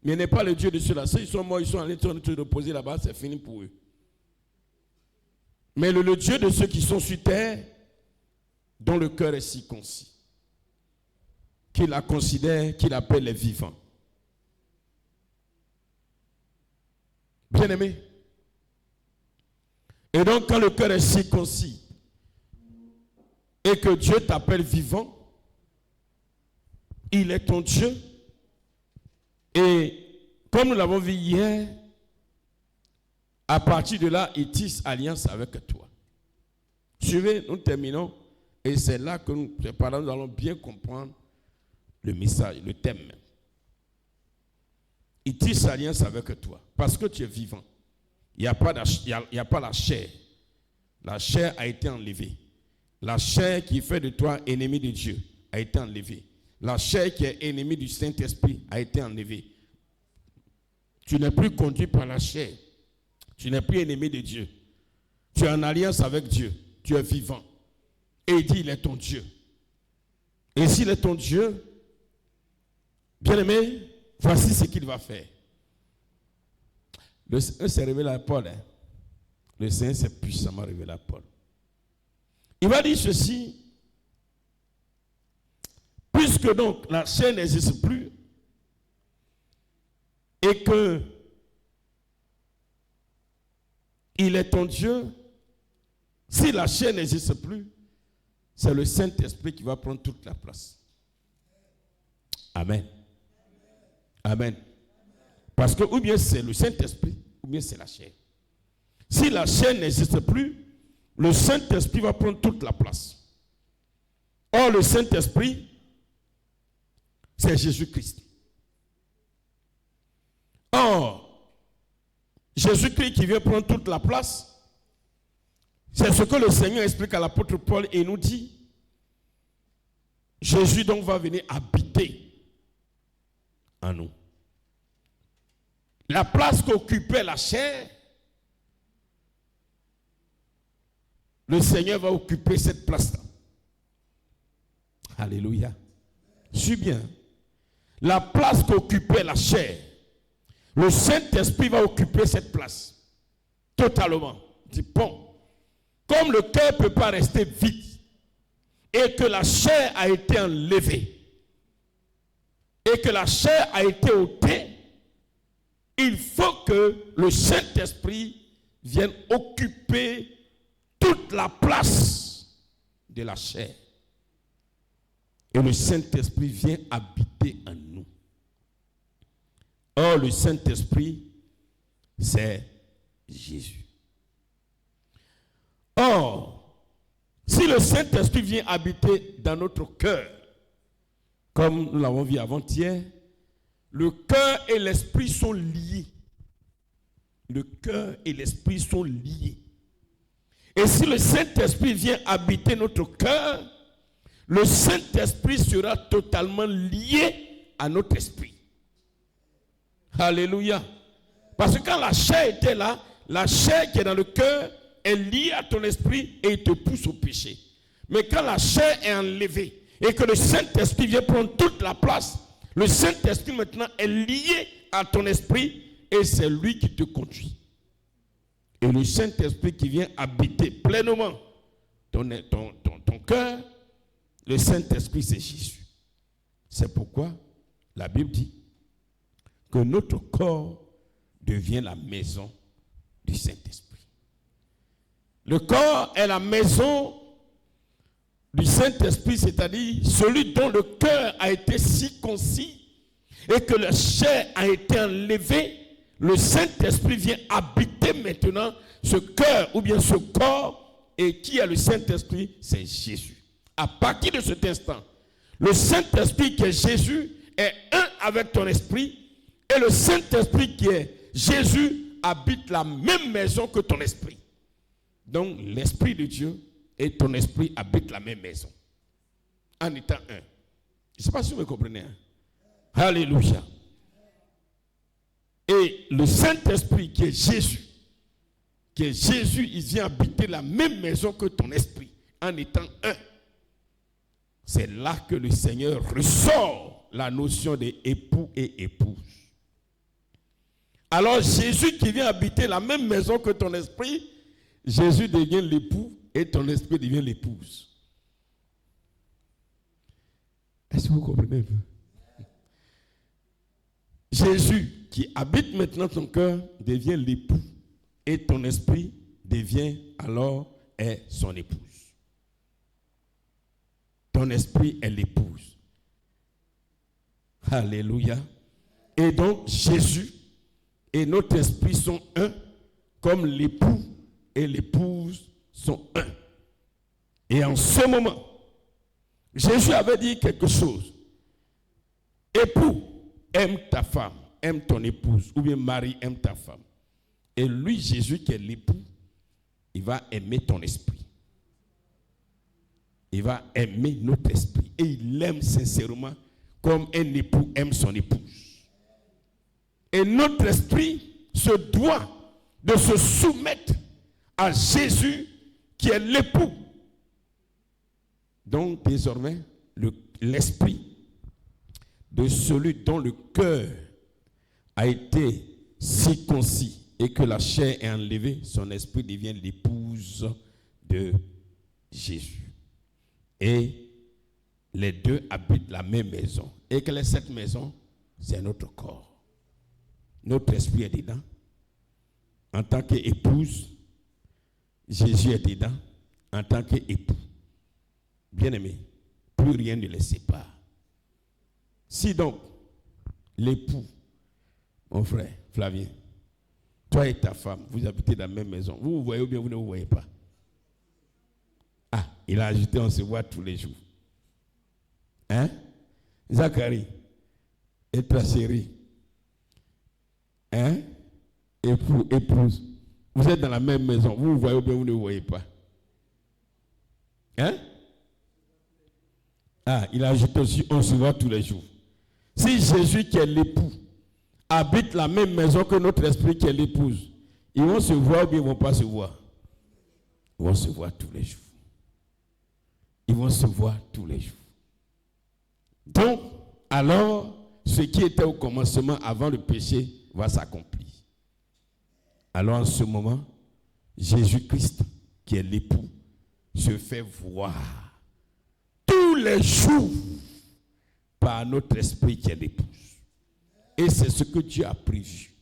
Mais il n'est pas le Dieu de ceux-là. Ceux qui sont morts, ils sont en train de se reposer là-bas, c'est fini pour eux. Mais le Dieu de ceux qui sont sur terre, dont le cœur est circoncis, qu'il la considère, qu'il appelle les vivants. Bien-aimé. Et donc, quand le cœur est circoncis et que Dieu t'appelle vivant, il est ton Dieu. Et comme nous l'avons vu hier, à partir de là, il tisse alliance avec toi. Suivez, nous terminons. Et c'est là que nous allons bien comprendre le message, le thème. Il tisse alliance avec toi. Parce que tu es vivant. Il n'y a pas la chair. La chair a été enlevée. La chair qui fait de toi ennemi de Dieu a été enlevée. La chair qui est ennemie du Saint-Esprit a été enlevée. Tu n'es plus conduit par la chair. Tu n'es plus ennemi de Dieu. Tu es en alliance avec Dieu. Tu es vivant. Et il dit, il est ton Dieu. Et s'il est ton Dieu, bien-aimé, voici ce qu'il va faire. Le Seigneur s'est révélé à Paul. Hein? Le Seigneur s'est puissamment révélé à Paul. Il va dire ceci. Puisque donc la chair n'existe plus et que il est ton Dieu, si la chair n'existe plus, c'est le Saint-Esprit qui va prendre toute la place. Amen. Amen. Parce que ou bien c'est le Saint-Esprit, ou bien c'est la chair. Si la chair n'existe plus, le Saint-Esprit va prendre toute la place. Or, le Saint-Esprit, c'est Jésus-Christ. Or, Jésus-Christ qui vient prendre toute la place, c'est ce que le Seigneur explique à l'apôtre Paul et nous dit. Jésus donc va venir habiter en nous. La place qu'occupait la chair, le Seigneur va occuper cette place-là. Alléluia. Suis bien. La place qu'occupait la chair, le Saint-Esprit va occuper cette place. Totalement. Il dit, bon, comme le cœur ne peut pas rester vide et que la chair a été enlevée et que la chair a été ôtée, il faut que le Saint-Esprit vienne occuper toute la place de la chair. Et le Saint-Esprit vient habiter en nous. Or, le Saint-Esprit, c'est Jésus. Or, si le Saint-Esprit vient habiter dans notre cœur, comme nous l'avons vu avant-hier, le cœur et l'esprit sont liés. Le cœur et l'esprit sont liés. Et si le Saint-Esprit vient habiter notre cœur, le Saint-Esprit sera totalement lié à notre esprit. Alléluia. Parce que quand la chair était là, la chair qui est dans le cœur est liée à ton esprit et il te pousse au péché. Mais quand la chair est enlevée et que le Saint-Esprit vient prendre toute la place, le Saint-Esprit maintenant est lié à ton esprit et c'est lui qui te conduit. Et le Saint-Esprit qui vient habiter pleinement ton cœur, le Saint-Esprit c'est Jésus. C'est pourquoi la Bible dit que notre corps devient la maison du Saint-Esprit. Le corps est la maison du Saint-Esprit, c'est-à-dire celui dont le cœur a été circoncis et que la chair a été enlevée. Le Saint-Esprit vient habiter maintenant ce cœur ou bien ce corps. Et qui est le Saint-Esprit? C'est Jésus. À partir de cet instant, le Saint-Esprit qui est Jésus est un avec ton esprit. Et le Saint-Esprit qui est Jésus habite la même maison que ton esprit. Donc l'Esprit de Dieu et ton esprit habitent la même maison. En étant un. Je ne sais pas si vous me comprenez. Hein? Alléluia. Et le Saint-Esprit qui est Jésus, il vient habiter la même maison que ton esprit, en étant un. C'est là que le Seigneur ressort la notion d'époux et épouse. Alors Jésus qui vient habiter la même maison que ton esprit, Jésus devient l'époux et ton esprit devient l'épouse. Est-ce que vous comprenez un peu? Jésus qui habite maintenant ton cœur devient l'époux et ton esprit devient alors est son épouse. Ton esprit est l'épouse. Alléluia. Et donc Jésus et notre esprit sont un, comme l'époux et l'épouse sont un. Et en ce moment, Jésus avait dit quelque chose. Époux, aime ta femme, aime ton épouse, ou bien mari, aime ta femme. Et lui, Jésus, qui est l'époux, il va aimer ton esprit. Il va aimer notre esprit. Et il l'aime sincèrement comme un époux aime son épouse. Et notre esprit se doit de se soumettre à Jésus qui est l'époux. Donc désormais, l'esprit de celui dont le cœur a été circoncis et que la chair est enlevée, son esprit devient l'épouse de Jésus. Et les deux habitent la même maison. Et quelle est cette maison? C'est notre corps. Notre esprit est dedans. En tant qu'épouse, Jésus est dedans. En tant qu'époux. Bien-aimé, plus rien ne les sépare. Si donc, l'époux, mon frère Flavien, toi et ta femme, vous habitez dans la même maison, vous vous voyez ou bien vous ne vous voyez pas? Ah, il a ajouté, on se voit tous les jours. Hein? Zacharie, et ta chérie, hein? Époux, épouse, vous êtes dans la même maison, vous vous voyez ou bien vous ne vous voyez pas? Hein? Ah, il a ajouté aussi, on se voit tous les jours. Si Jésus qui est l'époux habite la même maison que notre esprit qui est l'épouse, ils vont se voir ou bien ils ne vont pas se voir? Ils vont se voir tous les jours. Ils vont se voir tous les jours. Donc, alors, ce qui était au commencement avant le péché va s'accomplir. Alors en ce moment, Jésus-Christ, qui est l'époux, se fait voir tous les jours par notre esprit qui est l'épouse. Et c'est ce que Dieu a prévu.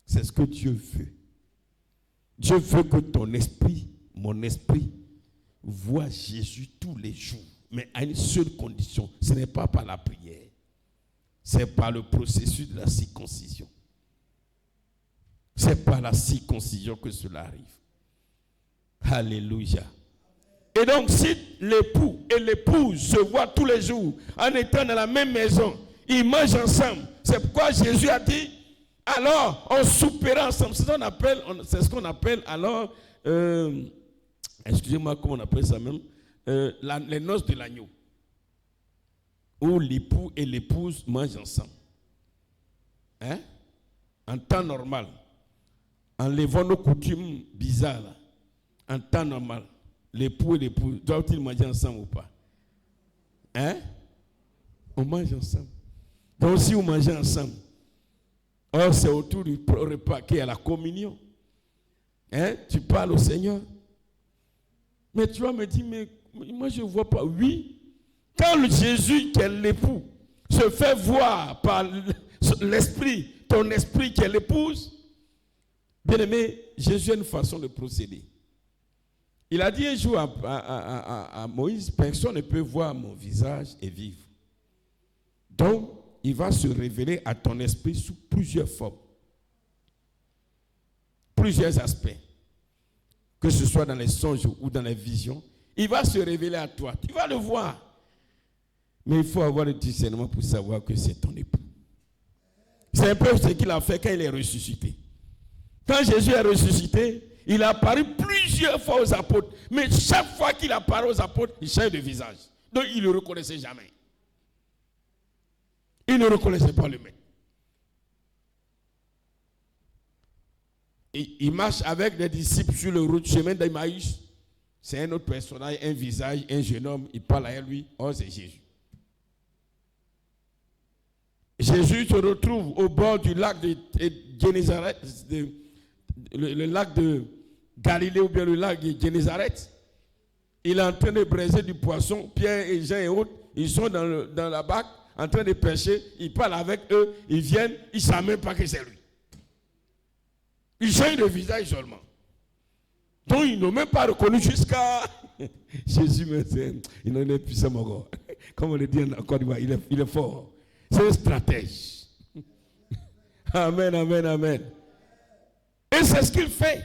C'est ce que Dieu veut. Dieu veut que ton esprit, mon esprit, voit Jésus tous les jours. Mais à une seule condition, ce n'est pas par la prière. C'est par le processus de la circoncision. C'est par la circoncision que cela arrive. Alléluia. Et donc, si l'époux et l'épouse se voient tous les jours en étant dans la même maison, ils mangent ensemble. C'est pourquoi Jésus a dit, alors on soupera ensemble. C'est ce qu'on appelle alors, excusez-moi, comment on appelle ça même, les noces de l'agneau. Où l'époux et l'épouse mangent ensemble. Hein? En temps normal. Enlevons nos coutumes bizarres. Là. En temps normal. L'époux et l'épouse, doivent-ils manger ensemble ou pas? Hein? On mange ensemble. Donc si vous mangez ensemble, or c'est autour du repas qu'il y a la communion. Hein? Tu parles au Seigneur. Mais tu vas me dire, mais moi je ne vois pas. Oui, quand le Jésus qui est l'époux se fait voir par l'esprit, ton esprit qui est l'épouse, bien aimé, Jésus a une façon de procéder. Il a dit un jour à Moïse, personne ne peut voir mon visage et vivre. Donc, il va se révéler à ton esprit sous plusieurs formes, plusieurs aspects. Que ce soit dans les songes ou dans les visions, il va se révéler à toi. Tu vas le voir. Mais il faut avoir le discernement pour savoir que c'est ton époux. C'est un peu ce qu'il a fait quand il est ressuscité. Quand Jésus est ressuscité, il a apparu plusieurs fois aux apôtres. Mais chaque fois qu'il apparaît aux apôtres, il change de visage. Donc il ne le reconnaissait jamais. Il ne reconnaissait pas le maître. il marche avec des disciples sur le chemin d'Emmaüs. C'est un autre personnage, un visage, un jeune homme. Il parle à lui. Oh, c'est Jésus. Jésus se retrouve au bord du lac de Génézareth, le lac de Galilée ou bien le lac de Génézareth. Il est en train de braiser du poisson. Pierre et Jean et autres, ils sont dans la barque en train de pêcher. Il parle avec eux. Ils viennent. Ils ne savent même pas que c'est lui. Ils changent de visage seulement. Donc ils n'ont même pas reconnu jusqu'à Jésus. Il en est puissant encore. Comme on le dit en Côte d'Ivoire, il est fort. C'est un stratège. Amen, amen, amen. Et c'est ce qu'il fait.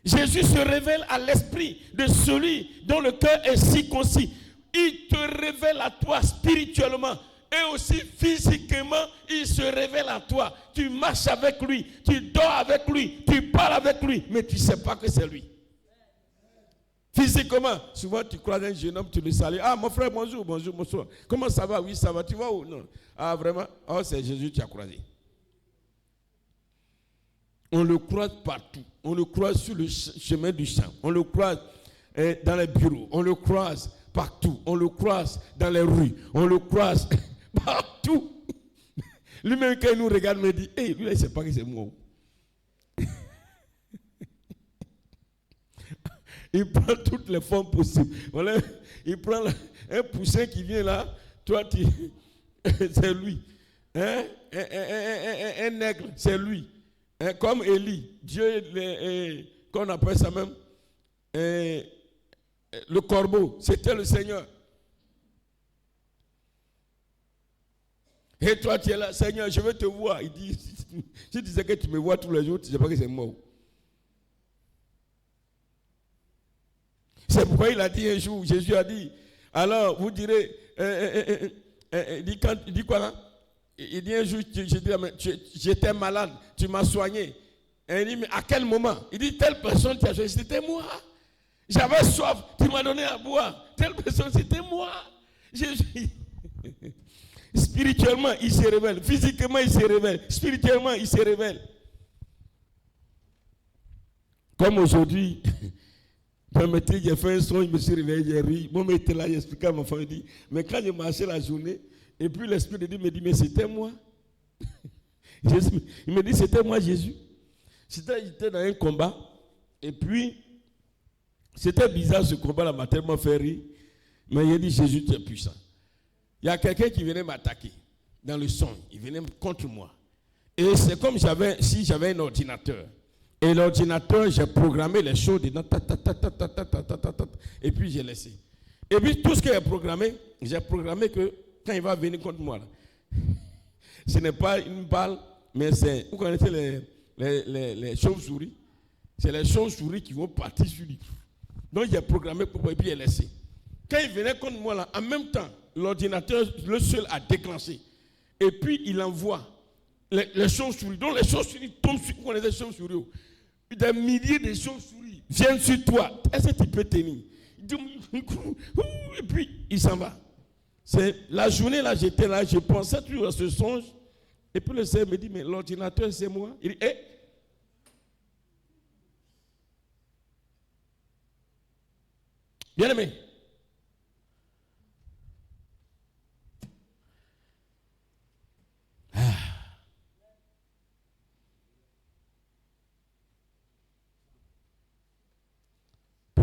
Jésus se révèle à l'esprit de celui dont le cœur est circoncis. Il te révèle à toi spirituellement et aussi physiquement, il se révèle à toi. Tu marches avec lui, tu dors avec lui, tu parles avec lui, mais tu ne sais pas que c'est lui. Physiquement, souvent tu croises un jeune homme, tu le salues. Ah, mon frère, bonjour, bonjour, bonsoir. Comment ça va? Oui, ça va. Tu vas où? Non. Ah, vraiment? Oh, c'est Jésus que tu as croisé. On le croise partout. On le croise sur le chemin du champ. On le croise dans les bureaux. On le croise partout. On le croise dans les rues. On le croise partout. Lui-même, quand il nous regarde, il me dit, hey, lui, là, il ne sait pas que c'est moi. Il prend toutes les formes possibles. Voilà, il prend un poussin qui vient là. Toi, c'est lui. Hein? Un aigle, c'est lui. Hein? Comme Élie. Dieu, qu'on appelle ça même, le corbeau, c'était le Seigneur. Et toi, tu es là, Seigneur, je veux te voir. Il dit, si tu disais que tu me vois tous les jours, tu ne sais pas que c'est moi. C'est pourquoi il a dit un jour, Jésus a dit, alors vous direz, il dit quoi là? Il dit un jour, j'étais malade, tu m'as soigné. Et il dit, mais à quel moment? Il dit, telle personne t'a soigné, c'était moi. J'avais soif, tu m'as donné à boire. Telle personne, c'était moi. Jésus. Spirituellement, il se révèle. Physiquement, il se révèle. Spirituellement, il se révèle. Comme aujourd'hui, j'ai fait un son, je me suis réveillé, j'ai ri. Moi, j'étais là, j'expliquais à mon frère, il dit, mais quand je marchais la journée, et puis l'Esprit de Dieu me dit, mais c'était moi. Il me dit, c'était moi, Jésus. J'étais dans un combat, et puis, c'était bizarre ce combat-là, m'a tellement fait rire. Mais il a dit, Jésus, tu es puissant. Il y a quelqu'un qui venait m'attaquer dans le son. Il venait contre moi. Et c'est comme si j'avais un ordinateur. Et l'ordinateur, j'ai programmé les choses dedans. Et puis j'ai laissé. Et puis tout ce que j'ai programmé que quand il va venir contre moi, là, ce n'est pas une balle, mais c'est, vous connaissez les chauves-souris. C'est les chauves-souris qui vont partir sur lui. Donc j'ai programmé pour et puis j'ai laissé. Quand il venait contre moi, là, en même temps, l'ordinateur, le seul a déclenché. Et puis, il envoie les chauves-souris. Donc, les chauves-souris tombent sur vous, les chauves-souris. Des milliers de chauves-souris viennent sur toi. Est-ce que tu peux tenir? Et puis, il s'en va. C'est la journée, là, j'étais là, je pensais toujours à ce songe. Et puis, le Seigneur me dit, mais l'ordinateur, c'est moi. Il dit, hé! Bien-aimé.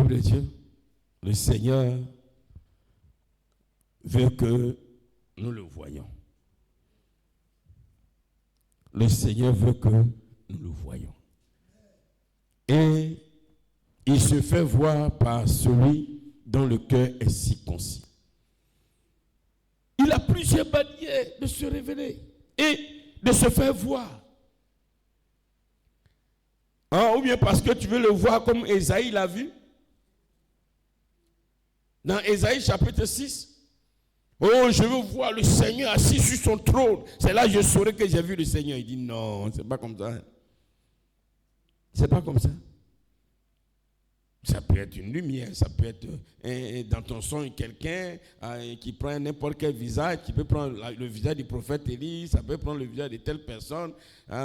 De Dieu, le Seigneur veut que nous le voyions. Le Seigneur veut que nous le voyions. Et il se fait voir par celui dont le cœur est circoncis. Il a plusieurs manières de se révéler et de se faire voir. Ou bien parce que tu veux le voir comme Ésaïe l'a vu. Dans Ésaïe chapitre 6, oh, je veux voir le Seigneur assis sur son trône. C'est là que je saurai que j'ai vu le Seigneur. Il dit non, c'est pas comme ça. C'est pas comme ça. peut être une lumière, ça peut être dans ton son quelqu'un qui prend n'importe quel visage, qui peut prendre le visage du prophète Élie, ça peut prendre le visage de telle personne.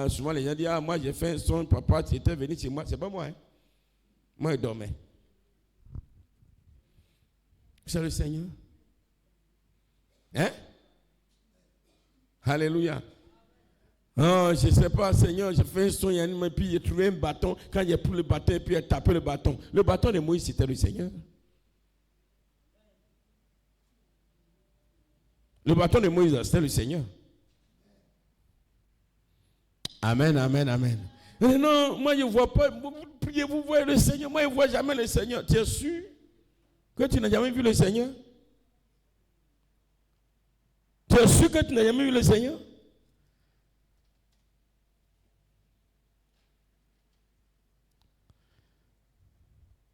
Souvent les gens disent, moi j'ai fait un son, papa tu étais venu chez moi, c'est pas moi. Hein? Moi je dormais. C'est le Seigneur. Hein? Alléluia. Oh, je ne sais pas, Seigneur, j'ai fait un son, et puis j'ai trouvé un bâton. Quand j'ai pris le bâton, et puis j'ai tapé le bâton. Le bâton de Moïse, c'était le Seigneur. Le bâton de Moïse, c'était le Seigneur. Amen, amen, amen. Mais non, moi je ne vois pas, vous voyez le Seigneur, moi je ne vois jamais le Seigneur. Tu es sûr que tu n'as jamais vu le Seigneur? Tu es sûr que tu n'as jamais vu le Seigneur?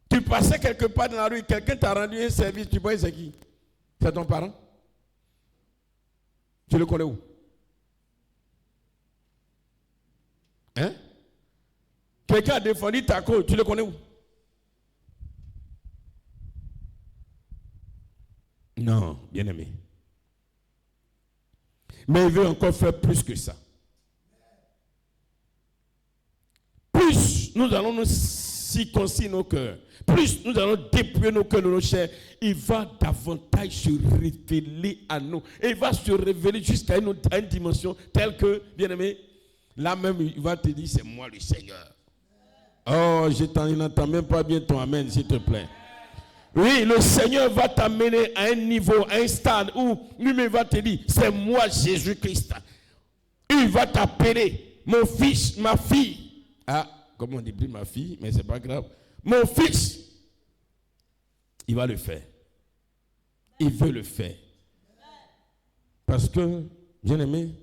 Tu passais quelque part dans la rue, quelqu'un t'a rendu un service, tu vois c'est qui? C'est ton parent? Tu le connais où? Hein? Quelqu'un a défendu ta cause, tu le connais où? Non, bien aimé. Mais il veut encore faire plus que ça. Plus nous allons nous circoncire nos cœurs, plus nous allons dépouiller nos cœurs de nos chairs, il va davantage se révéler à nous. Et il va se révéler jusqu'à une dimension telle que, bien aimé, là même il va te dire, c'est moi le Seigneur. Oh, je n'entends même pas bien ton amen, s'il te plaît. Oui, le Seigneur va t'amener à un niveau, à un stade où lui-même va te dire, c'est moi Jésus-Christ. Il va t'appeler, mon fils, ma fille. Ah, comme on dit plus ma fille, mais c'est pas grave. Mon fils, il va le faire. Il veut le faire. Parce que, bien aimé,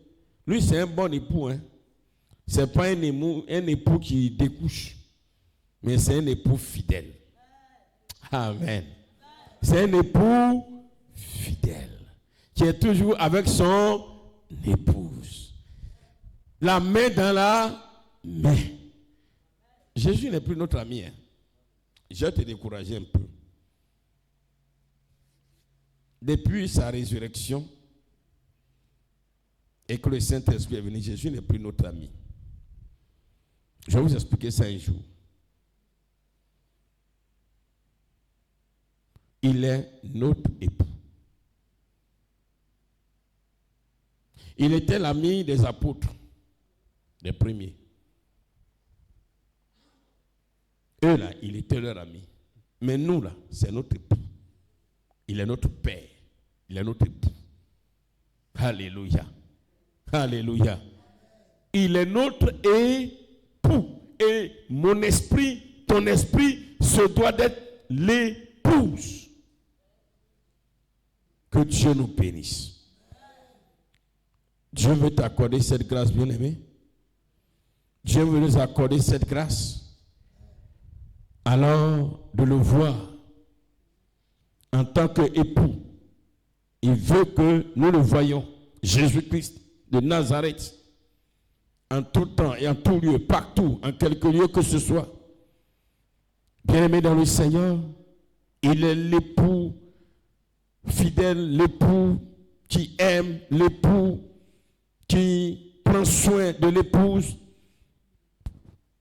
lui c'est un bon époux. Hein. C'est pas un époux qui découche, mais c'est un époux fidèle. Amen. C'est un époux fidèle qui est toujours avec son épouse. La main dans la main. Jésus n'est plus notre ami. Hein. Je vais te décourager un peu. Depuis sa résurrection et que le Saint-Esprit est venu, Jésus n'est plus notre ami. Je vais vous expliquer ça un jour. Il est notre époux. Il était l'ami des apôtres, des premiers. Eux là, il était leur ami. Mais nous là, c'est notre époux. Il est notre père. Il est notre époux. Alléluia. Alléluia. Il est notre époux. Et mon esprit, ton esprit, se doit d'être l'épouse. Que Dieu nous bénisse. Dieu veut t'accorder cette grâce, bien-aimé. Dieu veut nous accorder cette grâce. Alors, de le voir en tant qu'époux, il veut que nous le voyions, Jésus-Christ de Nazareth, en tout temps et en tout lieu, partout, en quelque lieu que ce soit. Bien-aimé dans le Seigneur, il est l'époux fidèle, l'époux qui aime, l'époux qui prend soin de l'épouse,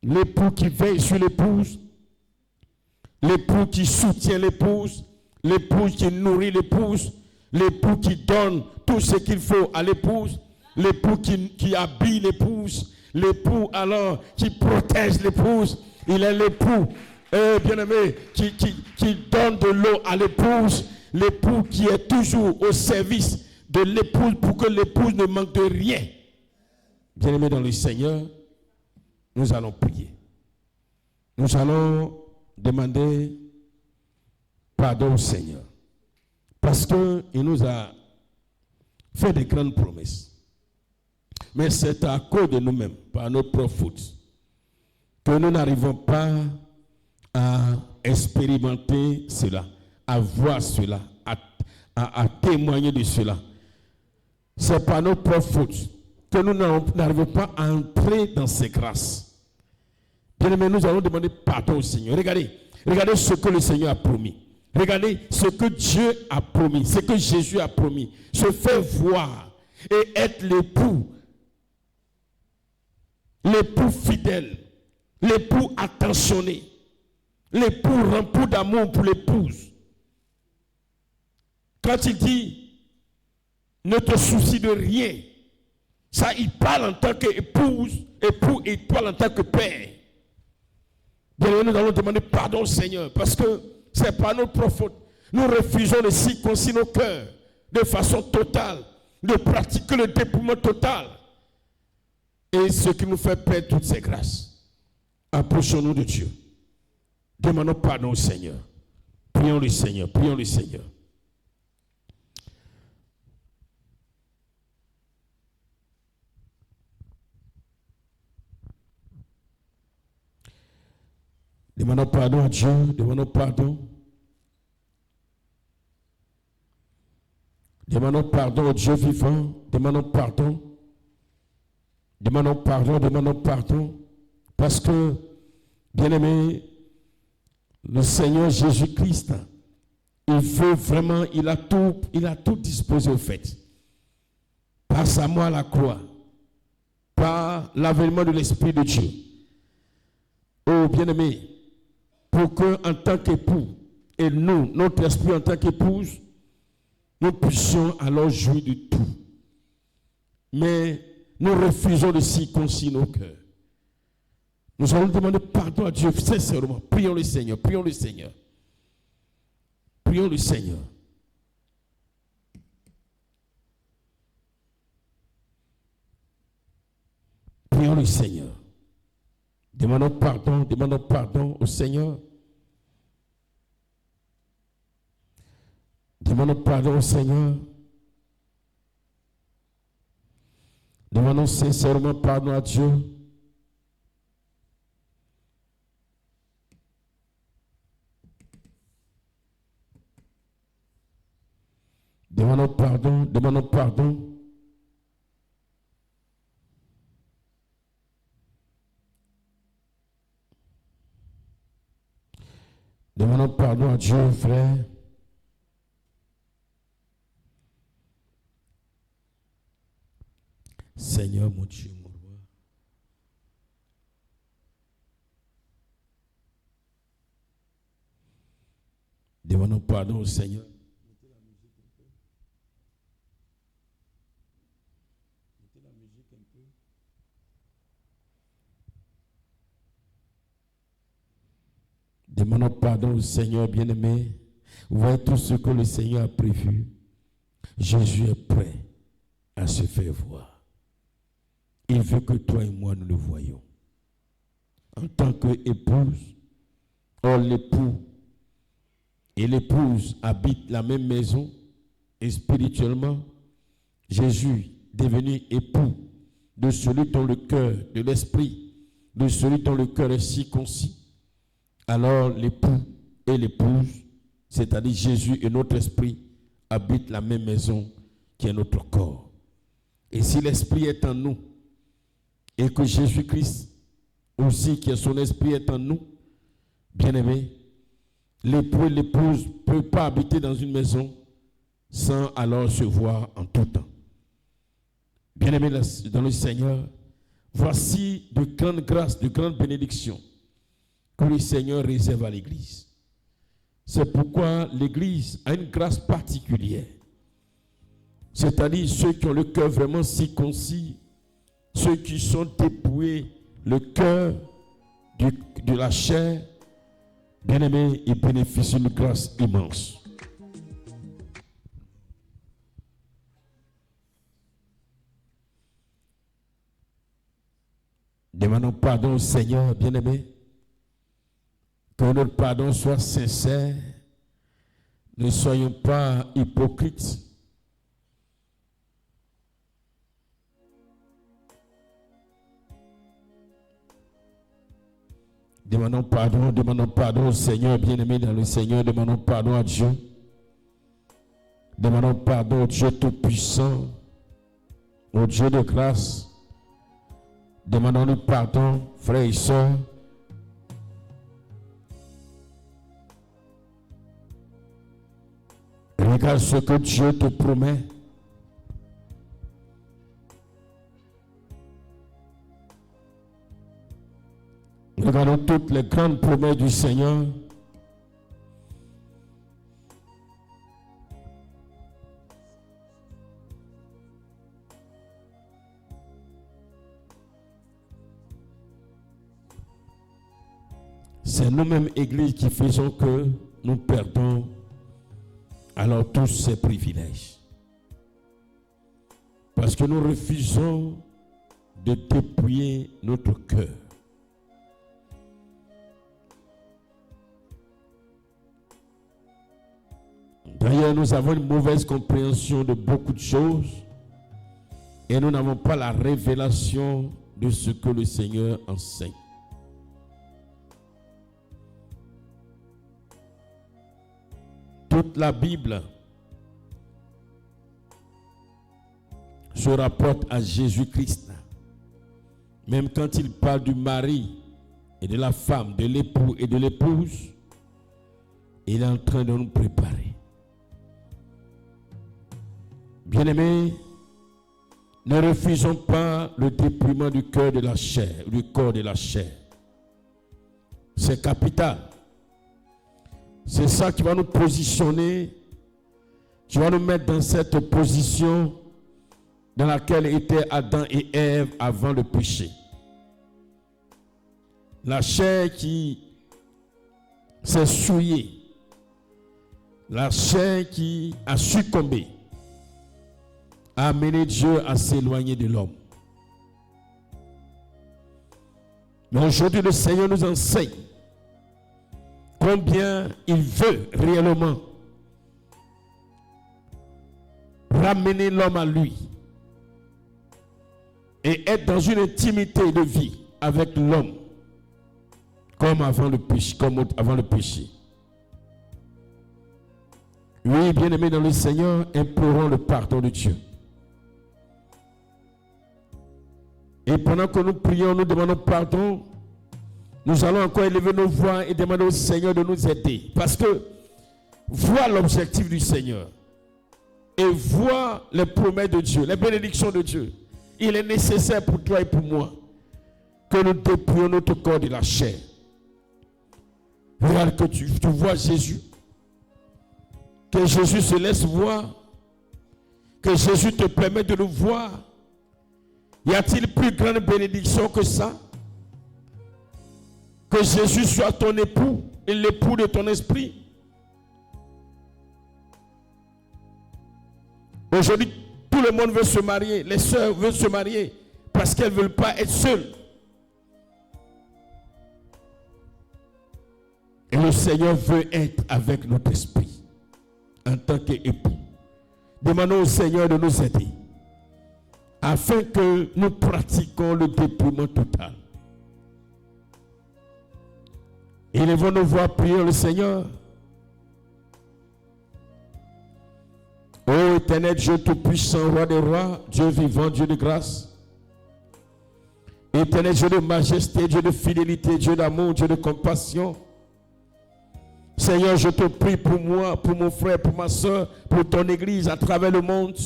l'époux qui veille sur l'épouse, l'époux qui soutient l'épouse, l'époux qui nourrit l'épouse, l'époux qui donne tout ce qu'il faut à l'épouse, l'époux qui habille l'épouse, l'époux alors qui protège l'épouse. Il est l'époux, bien-aimé, qui donne de l'eau à l'épouse, l'époux qui est toujours au service de l'épouse pour que l'épouse ne manque de rien. Bien-aimé dans le Seigneur, nous allons prier. Nous allons demander pardon au Seigneur. Parce qu'il nous a fait de grandes promesses. Mais c'est à cause de nous-mêmes, par nos propres fautes, que nous n'arrivons pas à expérimenter cela, à voir cela, à témoigner de cela. C'est par nos propres fautes que nous n'arrivons pas à entrer dans ces grâces. Bien-aimés, nous allons demander pardon au Seigneur. Regardez ce que le Seigneur a promis. Regardez ce que Dieu a promis, ce que Jésus a promis. Se faire voir et être l'époux fidèle, l'époux attentionné, l'époux rempli d'amour pour l'épouse. Quand il dit ne te soucie de rien, ça il parle en tant qu'épouse, époux, et toi en tant que père. Bien, nous allons demander pardon au Seigneur parce que c'est pas notre faute. Nous refusons de circoncire nos cœurs de façon totale, de pratiquer le dépouillement total. Et ce qui nous fait perdre toutes ces grâces. Approchons-nous de Dieu. Demandons pardon au Seigneur. Prions le Seigneur, prions le Seigneur. Demandons pardon à Dieu, demandons pardon. Demandons pardon au Dieu vivant, demandons pardon. Demandons pardon, demandons pardon. Parce que, bien-aimé, le Seigneur Jésus-Christ, il veut vraiment, il a tout disposé au fait. Par sa mort à la croix, par l'avènement de l'Esprit de Dieu. Oh, bien-aimé, pour que, en tant qu'époux, et nous, notre esprit en tant qu'épouse, nous puissions alors jouir de tout. Mais nous refusons de circoncire nos cœurs. Nous allons demander pardon à Dieu sincèrement. Prions le Seigneur, prions le Seigneur. Prions le Seigneur. Prions le Seigneur. Demandons pardon au Seigneur. Demandons pardon au Seigneur. Demandons sincèrement pardon à Dieu. Demandons pardon, demandons pardon. Demandons pardon à Dieu, frère. Seigneur, mon Dieu, mon roi. Demandons pardon au Seigneur. Demandons pardon au Seigneur bien-aimé. Vous voyez tout ce que le Seigneur a prévu. Jésus est prêt à se faire voir. Il veut que toi et moi nous le voyions. En tant qu'épouse, or l'époux et l'épouse habitent la même maison et spirituellement, Jésus, devenu époux de celui dont le cœur, de l'esprit, de celui dont le cœur est circoncis, alors l'époux et l'épouse, c'est-à-dire Jésus et notre esprit, habitent la même maison qui est notre corps. Et si l'esprit est en nous, et que Jésus-Christ aussi, qui est son esprit, est en nous, bien-aimés, l'époux et l'épouse ne peuvent pas habiter dans une maison sans alors se voir en tout temps. Bien-aimés dans le Seigneur, voici de grandes grâces, de grandes bénédictions que le Seigneur réserve à l'Église. C'est pourquoi l'Église a une grâce particulière. C'est-à-dire ceux qui ont le cœur vraiment circoncis, ceux qui sont dépouillés, le cœur de la chair, bien-aimés, ils bénéficient d'une grâce immense. Demandons pardon au Seigneur, bien-aimés. Que notre pardon soit sincère. Ne soyons pas hypocrites. Demandons pardon au Seigneur, bien-aimé dans le Seigneur. Demandons pardon à Dieu. Demandons pardon au Dieu Tout-Puissant, au Dieu de grâce. Demandons-lui pardon, frères et sœurs. Regarde ce que Dieu te promet. Regardons toutes les grandes promesses du Seigneur. C'est nous-mêmes, Église, qui faisons que nous perdons alors tous ces privilèges. Parce que nous refusons de dépouiller notre cœur. D'ailleurs, nous avons une mauvaise compréhension de beaucoup de choses et nous n'avons pas la révélation de ce que le Seigneur enseigne. Toute la Bible se rapporte à Jésus-Christ. Même quand il parle du mari et de la femme, de l'époux et de l'épouse, il est en train de nous préparer. Bien-aimés, ne refusons pas le dépouillement du cœur de la chair, du corps de la chair. C'est capital. C'est ça qui va nous positionner, qui va nous mettre dans cette position dans laquelle étaient Adam et Ève avant le péché. La chair qui s'est souillée, la chair qui a succombé, a amené Dieu à s'éloigner de l'homme. Mais aujourd'hui, le Seigneur nous enseigne combien il veut réellement ramener l'homme à lui et être dans une intimité de vie avec l'homme comme avant le péché. Oui, bien-aimés dans le Seigneur, implorons le pardon de Dieu. Et pendant que nous prions, nous demandons pardon, nous allons encore élever nos voix et demander au Seigneur de nous aider. Parce que vois l'objectif du Seigneur et vois les promesses de Dieu, les bénédictions de Dieu. Il est nécessaire pour toi et pour moi que nous dépouillions notre corps de la chair. Regarde que tu vois Jésus. Que Jésus se laisse voir. Que Jésus te permet de le voir. Y a-t-il plus grande bénédiction que ça? Que Jésus soit ton époux et l'époux de ton esprit. Aujourd'hui, tout le monde veut se marier. Les sœurs veulent se marier parce qu'elles ne veulent pas être seules. Et le Seigneur veut être avec notre esprit en tant qu'époux. Demandons au Seigneur de nous aider afin que nous pratiquions le dépouillement total. Élevons nos voix, prions le Seigneur. Ô éternel Dieu tout-puissant, roi des rois, Dieu vivant, Dieu de grâce. Éternel Dieu de majesté, Dieu de fidélité, Dieu d'amour, Dieu de compassion. Seigneur, je te prie pour moi, pour mon frère, pour ma soeur, pour ton église à travers le monde.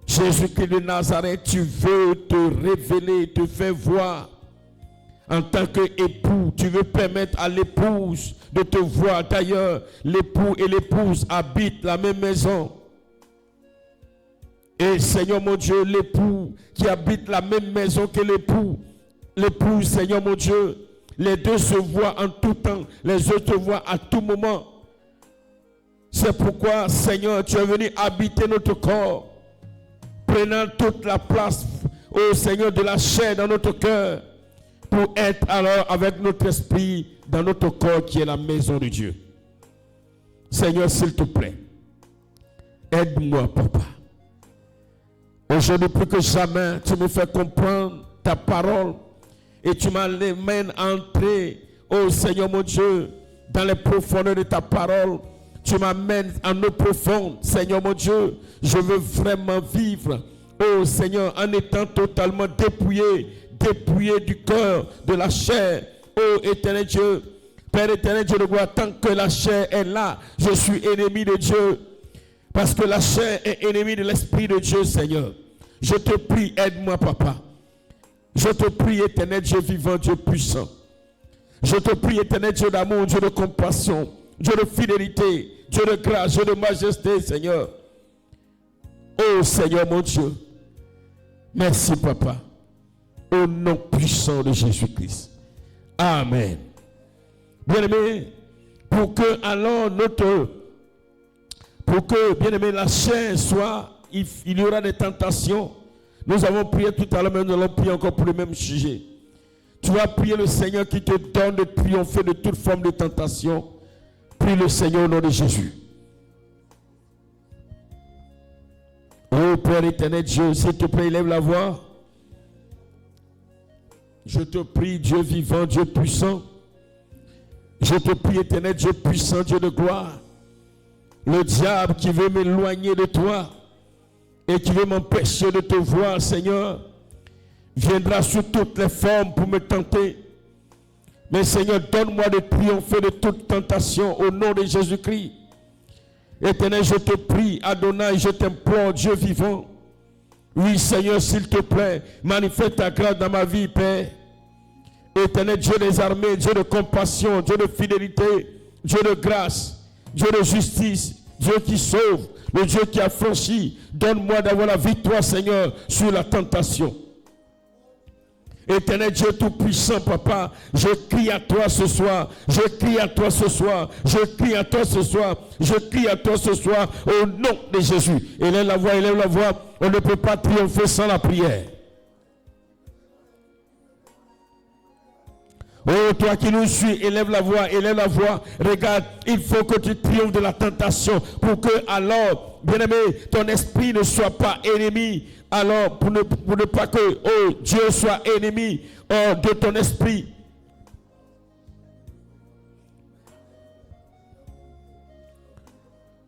Jésus-Christ de Nazareth, tu veux te révéler, te faire voir. En tant qu'époux, tu veux permettre à l'épouse de te voir. D'ailleurs, l'époux et l'épouse habitent la même maison. Et Seigneur mon Dieu, l'époux qui habite la même maison que l'épouse, Seigneur mon Dieu, les deux se voient en tout temps, les deux se voient à tout moment. C'est pourquoi, Seigneur, tu es venu habiter notre corps, prenant toute la place, ô Seigneur, de la chair dans notre cœur, pour être alors avec notre esprit dans notre corps qui est la maison de Dieu. Seigneur, s'il te plaît, aide-moi, Papa. Aujourd'hui, plus que jamais, tu me fais comprendre ta parole et tu m'amènes à entrer, oh Seigneur mon Dieu, dans les profondeurs de ta parole. Tu m'amènes en eau profonde, Seigneur mon Dieu. Je veux vraiment vivre, oh Seigneur, en étant totalement dépouillé du cœur, de la chair, ô éternel Dieu, Père éternel, Dieu de gloire, tant que la chair est là, je suis ennemi de Dieu. Parce que la chair est ennemie de l'Esprit de Dieu, Seigneur. Je te prie, aide-moi, Papa. Je te prie, éternel Dieu vivant, Dieu puissant. Je te prie, éternel Dieu d'amour, Dieu de compassion, Dieu de fidélité, Dieu de grâce, Dieu de majesté, Seigneur. Oh Seigneur mon Dieu, merci Papa, au nom puissant de Jésus-Christ. Amen. Bien-aimé, pour que bien-aimé, la chair soit, il y aura des tentations. Nous avons prié tout à l'heure, mais nous allons prier encore pour le même sujet. Tu vas prier le Seigneur qui te donne de triompher de toute forme de tentation. Prie le Seigneur au nom de Jésus. Oh Père éternel Dieu, s'il te plaît, élève la voix. Je te prie, Dieu vivant, Dieu puissant. Je te prie, éternel Dieu puissant, Dieu de gloire. Le diable qui veut m'éloigner de toi et qui veut m'empêcher de te voir, Seigneur, viendra sous toutes les formes pour me tenter. Mais Seigneur, donne-moi de triompher de toute tentation au nom de Jésus-Christ. Éternel, je te prie, Adonai, je t'implore, Dieu vivant. Oui, Seigneur, s'il te plaît, manifeste ta grâce dans ma vie, Père. Éternel, Dieu des armées, Dieu de compassion, Dieu de fidélité, Dieu de grâce, Dieu de justice, Dieu qui sauve, le Dieu qui a franchi. Donne-moi d'avoir la victoire, Seigneur, sur la tentation. Éternel Dieu Tout-Puissant, Papa, je crie à toi ce soir, je crie à toi ce soir, je crie à toi ce soir, je crie à toi ce soir, au nom de Jésus. Élève la voix, on ne peut pas triompher sans la prière. Oh, toi qui nous suis, élève la voix, regarde, il faut que tu triomphes de la tentation pour que alors, bien-aimé, ton esprit ne soit pas ennemi. Alors, pour ne pas que, oh, Dieu soit ennemi de ton esprit.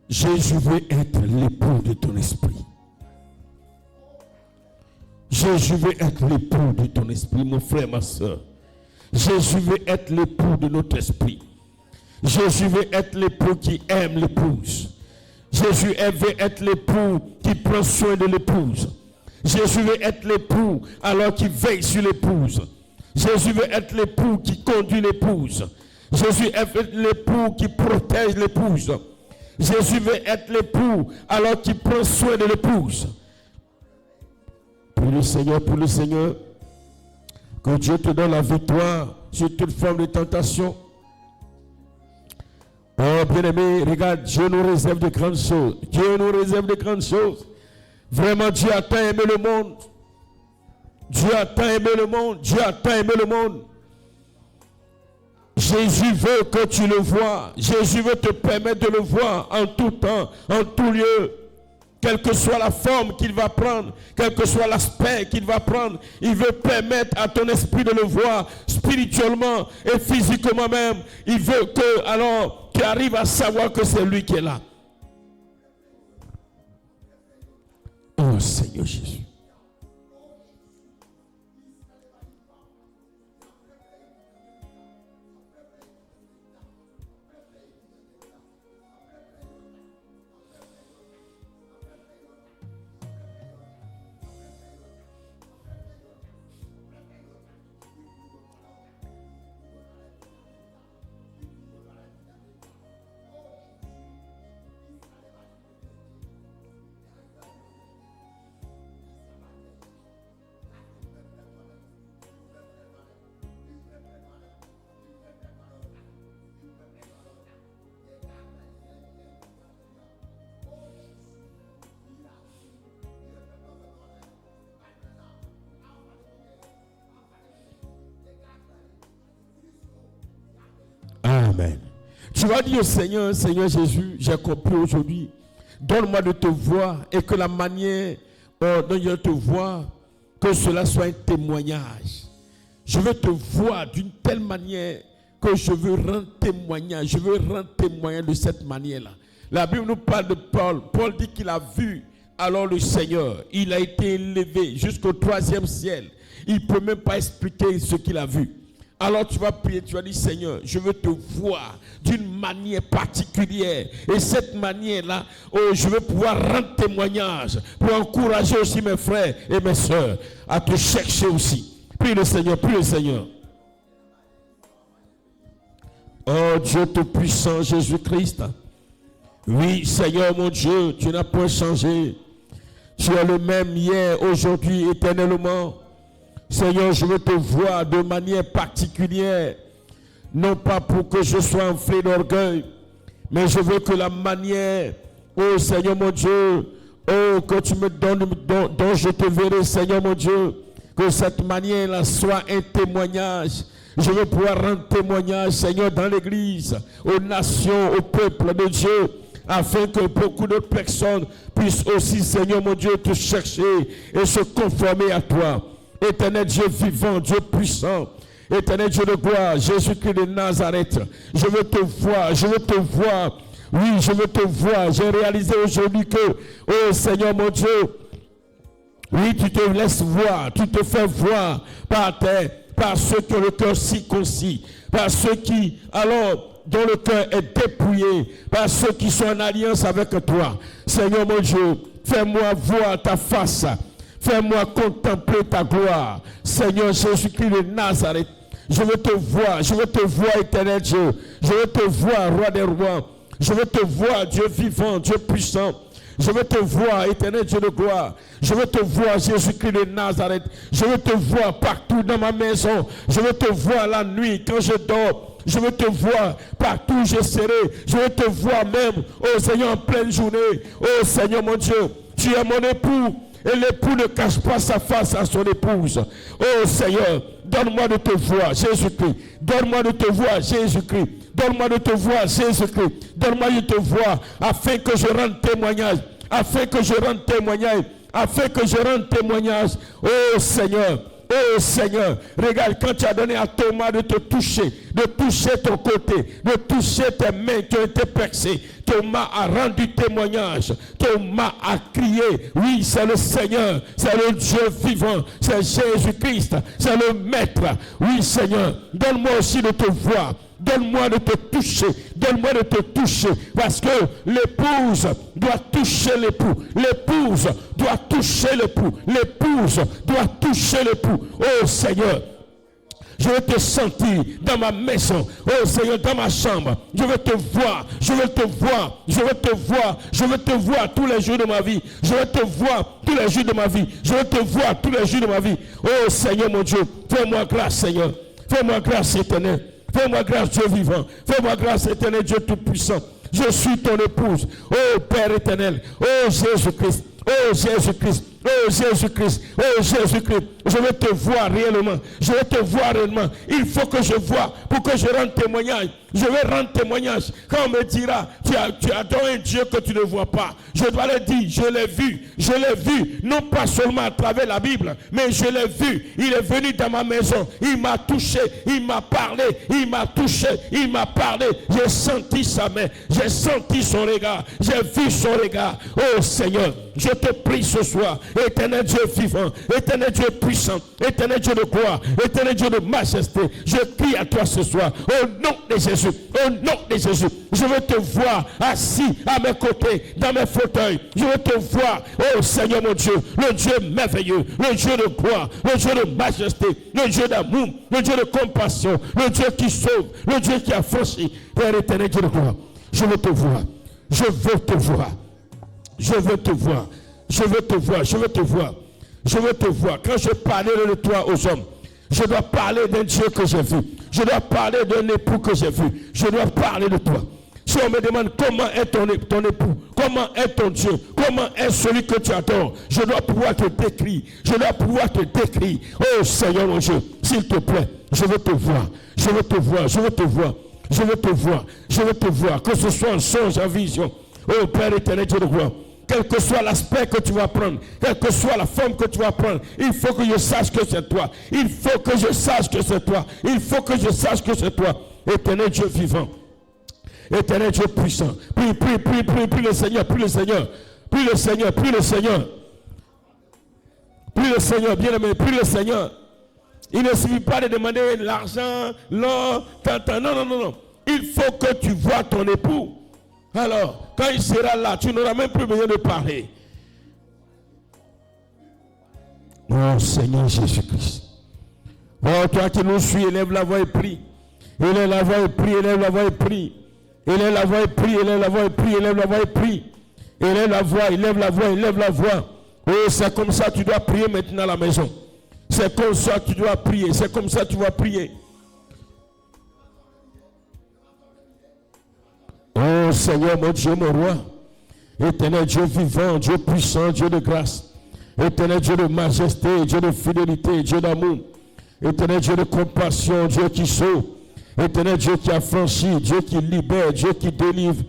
Jésus veut être l'époux de ton esprit. Jésus veut être l'époux de ton esprit, mon frère, ma soeur. Jésus veut être l'époux de notre esprit. Jésus veut être l'époux qui aime l'épouse. Jésus veut être l'époux qui prend soin de l'épouse. Jésus veut être l'époux alors qu'il veille sur l'épouse. Jésus veut être l'époux qui conduit l'épouse. Jésus veut être l'époux qui protège l'épouse. Jésus veut être l'époux alors qu'il prend soin de l'épouse. Pour le Seigneur, que Dieu te donne la victoire sur toute forme de tentation. Oh bien-aimé, regarde, Dieu nous réserve de grandes choses. Dieu nous réserve de grandes choses. Vraiment, Dieu a tant aimé le monde. Dieu a tant aimé le monde. Dieu a tant aimé le monde. Jésus veut que tu le vois. Jésus veut te permettre de le voir en tout temps, en tout lieu. Quelle que soit la forme qu'il va prendre, quel que soit l'aspect qu'il va prendre, il veut permettre à ton esprit de le voir spirituellement et physiquement même. Il veut que, alors, tu arrives à savoir que c'est lui qui est là. Oh Seigneur Jésus. Amen. Tu vas dire au Seigneur, Seigneur Jésus, j'ai compris aujourd'hui. Donne-moi de te voir et que la manière dont je te vois, que cela soit un témoignage. Je veux te voir d'une telle manière que je veux rendre témoignage. Je veux rendre témoignage de cette manière-là. La Bible nous parle de Paul. Paul dit qu'il a vu alors le Seigneur. Il a été élevé jusqu'au 3e ciel. Il ne peut même pas expliquer ce qu'il a vu. Alors tu vas prier, tu vas dire Seigneur, je veux te voir d'une manière particulière. Et cette manière-là, je veux pouvoir rendre témoignage pour encourager aussi mes frères et mes soeurs à te chercher aussi. Prie le Seigneur, prie le Seigneur. Oh Dieu Tout-Puissant, Jésus-Christ. Oui, Seigneur mon Dieu, tu n'as point changé. Tu es le même hier, aujourd'hui, éternellement. Seigneur, je veux te voir de manière particulière. Non pas pour que je sois enflé d'orgueil, mais je veux que la manière, oh Seigneur mon Dieu, oh que tu me donnes, dont je te verrai, Seigneur mon Dieu, que cette manière-là soit un témoignage. Je veux pouvoir rendre témoignage, Seigneur, dans l'Église, aux nations, au peuple de Dieu, afin que beaucoup de personnes puissent aussi, Seigneur mon Dieu, te chercher et se conformer à toi. Éternel Dieu vivant, Dieu puissant, éternel Dieu de gloire, Jésus-Christ de Nazareth, je veux te voir, je veux te voir. Oui, je veux te voir. J'ai réalisé aujourd'hui que, oh Seigneur mon Dieu, oui, tu te laisses voir, tu te fais voir par ceux qui ont le cœur circoncis, par ceux qui, alors, dont le cœur est dépouillé, par ceux qui sont en alliance avec toi. Seigneur mon Dieu, fais-moi voir ta face, fais-moi contempler ta gloire. Seigneur Jésus-Christ de Nazareth, je veux te voir, éternel Dieu, je veux te voir, roi des rois, je veux te voir, Dieu vivant, Dieu puissant. Je veux te voir, éternel Dieu de gloire. Je veux te voir, Jésus-Christ de Nazareth. Je veux te voir partout dans ma maison. Je veux te voir la nuit quand je dors. Je veux te voir partout où je serai. Je veux te voir même, oh Seigneur, en pleine journée. Oh Seigneur mon Dieu, tu es mon époux. Et l'époux ne cache pas sa face à son épouse. Oh Seigneur, donne-moi de te voir, Jésus-Christ. Donne-moi de te voir, Jésus-Christ. Donne-moi de te voir, Jésus-Christ. Donne-moi de te voir, afin que je rende témoignage. Afin que je rende témoignage. Afin que je rende témoignage. Oh Seigneur. Oh Seigneur, regarde, quand tu as donné à Thomas de te toucher, de toucher ton côté, de toucher tes mains qui ont été percées, Thomas a rendu témoignage. Thomas a crié, oui, c'est le Seigneur, c'est le Dieu vivant, c'est Jésus-Christ, c'est le Maître. Oui, Seigneur, donne-moi aussi de te voir. Donne-moi de te toucher. Donne-moi de te toucher. Parce que l'épouse doit toucher l'époux. L'épouse doit toucher l'époux. L'épouse doit toucher l'époux. Oh Seigneur, je veux te sentir dans ma maison. Oh Seigneur, dans ma chambre. Je veux te voir. Je veux te voir. Je veux te voir. Je veux te voir tous les jours de ma vie. Je veux te voir tous les jours de ma vie. Je veux te voir tous les jours de ma vie. Oh Seigneur mon Dieu, fais-moi grâce Seigneur. Fais-moi grâce éternelle. Fais-moi grâce, Dieu vivant. Fais-moi grâce, éternel Dieu tout-puissant. Je suis ton épouse. Oh Père éternel. Oh Jésus-Christ. Oh Jésus-Christ. Oh Jésus-Christ. Oh Jésus-Christ. Je veux te voir réellement. Je veux te voir réellement. Il faut que je vois pour que je rende témoignage. Je vais rendre témoignage. Quand on me dira, tu adores un Dieu que tu ne vois pas. Je dois le dire, je l'ai vu. Je l'ai vu. Non pas seulement à travers la Bible, mais je l'ai vu. Il est venu dans ma maison. Il m'a touché. Il m'a parlé. Il m'a touché. Il m'a parlé. J'ai senti sa main. J'ai senti son regard. J'ai vu son regard. Oh Seigneur, je te prie ce soir. Éternel Dieu vivant. Éternel Dieu puissant. Éternel Dieu de gloire. Éternel Dieu de majesté. Je prie à toi ce soir. Au nom de Jésus. Au nom de Jésus. Je veux te voir assis à mes côtés, dans mes fauteuils. Je veux te voir, oh Seigneur mon Dieu, le Dieu merveilleux, le Dieu de gloire, le Dieu de majesté, le Dieu d'amour, le Dieu de compassion, le Dieu qui sauve, le Dieu qui a franchi. Père éternel, Dieu de gloire, je veux te voir. Je veux te voir. Je veux te voir. Je veux te voir. Je veux te voir. Je veux te voir. Quand je parlais de toi aux hommes, je dois parler d'un Dieu que j'ai vu. Je dois parler d'un époux que j'ai vu. Je dois parler de toi. Si on me demande comment est ton époux, comment est ton Dieu, comment est celui que tu adores, je dois pouvoir te décrire. Je dois pouvoir te décrire. Oh Seigneur mon Dieu, s'il te plaît, je veux te voir. Je veux te voir. Je veux te voir. Je veux te voir. Je veux te voir. Que ce soit en songe, en vision. Oh Père éternel, Dieu de gloire. Quel que soit l'aspect que tu vas prendre, quelle que soit la forme que tu vas prendre, il faut que je sache que c'est toi. Il faut que je sache que c'est toi. Il faut que je sache que c'est toi. Éternel Dieu vivant. Éternel Dieu puissant. Prie le Seigneur, prie le Seigneur. Prie le Seigneur, prie le Seigneur. Prie le Seigneur, bien-aimé, prie le Seigneur. Il ne suffit pas de demander l'argent, l'or, non. Il faut que tu vois ton époux. Alors, quand il sera là, tu n'auras même plus besoin de parler. Oh Seigneur Jésus-Christ. Oh, toi qui nous suis, élève la voix et prie. Élève la voix et prie, élève la voix et prie. Élève la voix et prie, élève la voix et prie, élève la voix et prie. Élève la voix, élève la voix, élève la voix. Oh, c'est comme ça que tu dois prier maintenant à la maison. C'est comme ça que tu dois prier. C'est comme ça que tu vas prier. Oh Seigneur, mon Dieu, mon roi. Éternel Dieu vivant, Dieu puissant, Dieu de grâce. Éternel Dieu de majesté, Dieu de fidélité, Dieu d'amour. Éternel Dieu de compassion, Dieu qui sauve. Éternel Dieu qui affranchit, Dieu qui libère, Dieu qui délivre.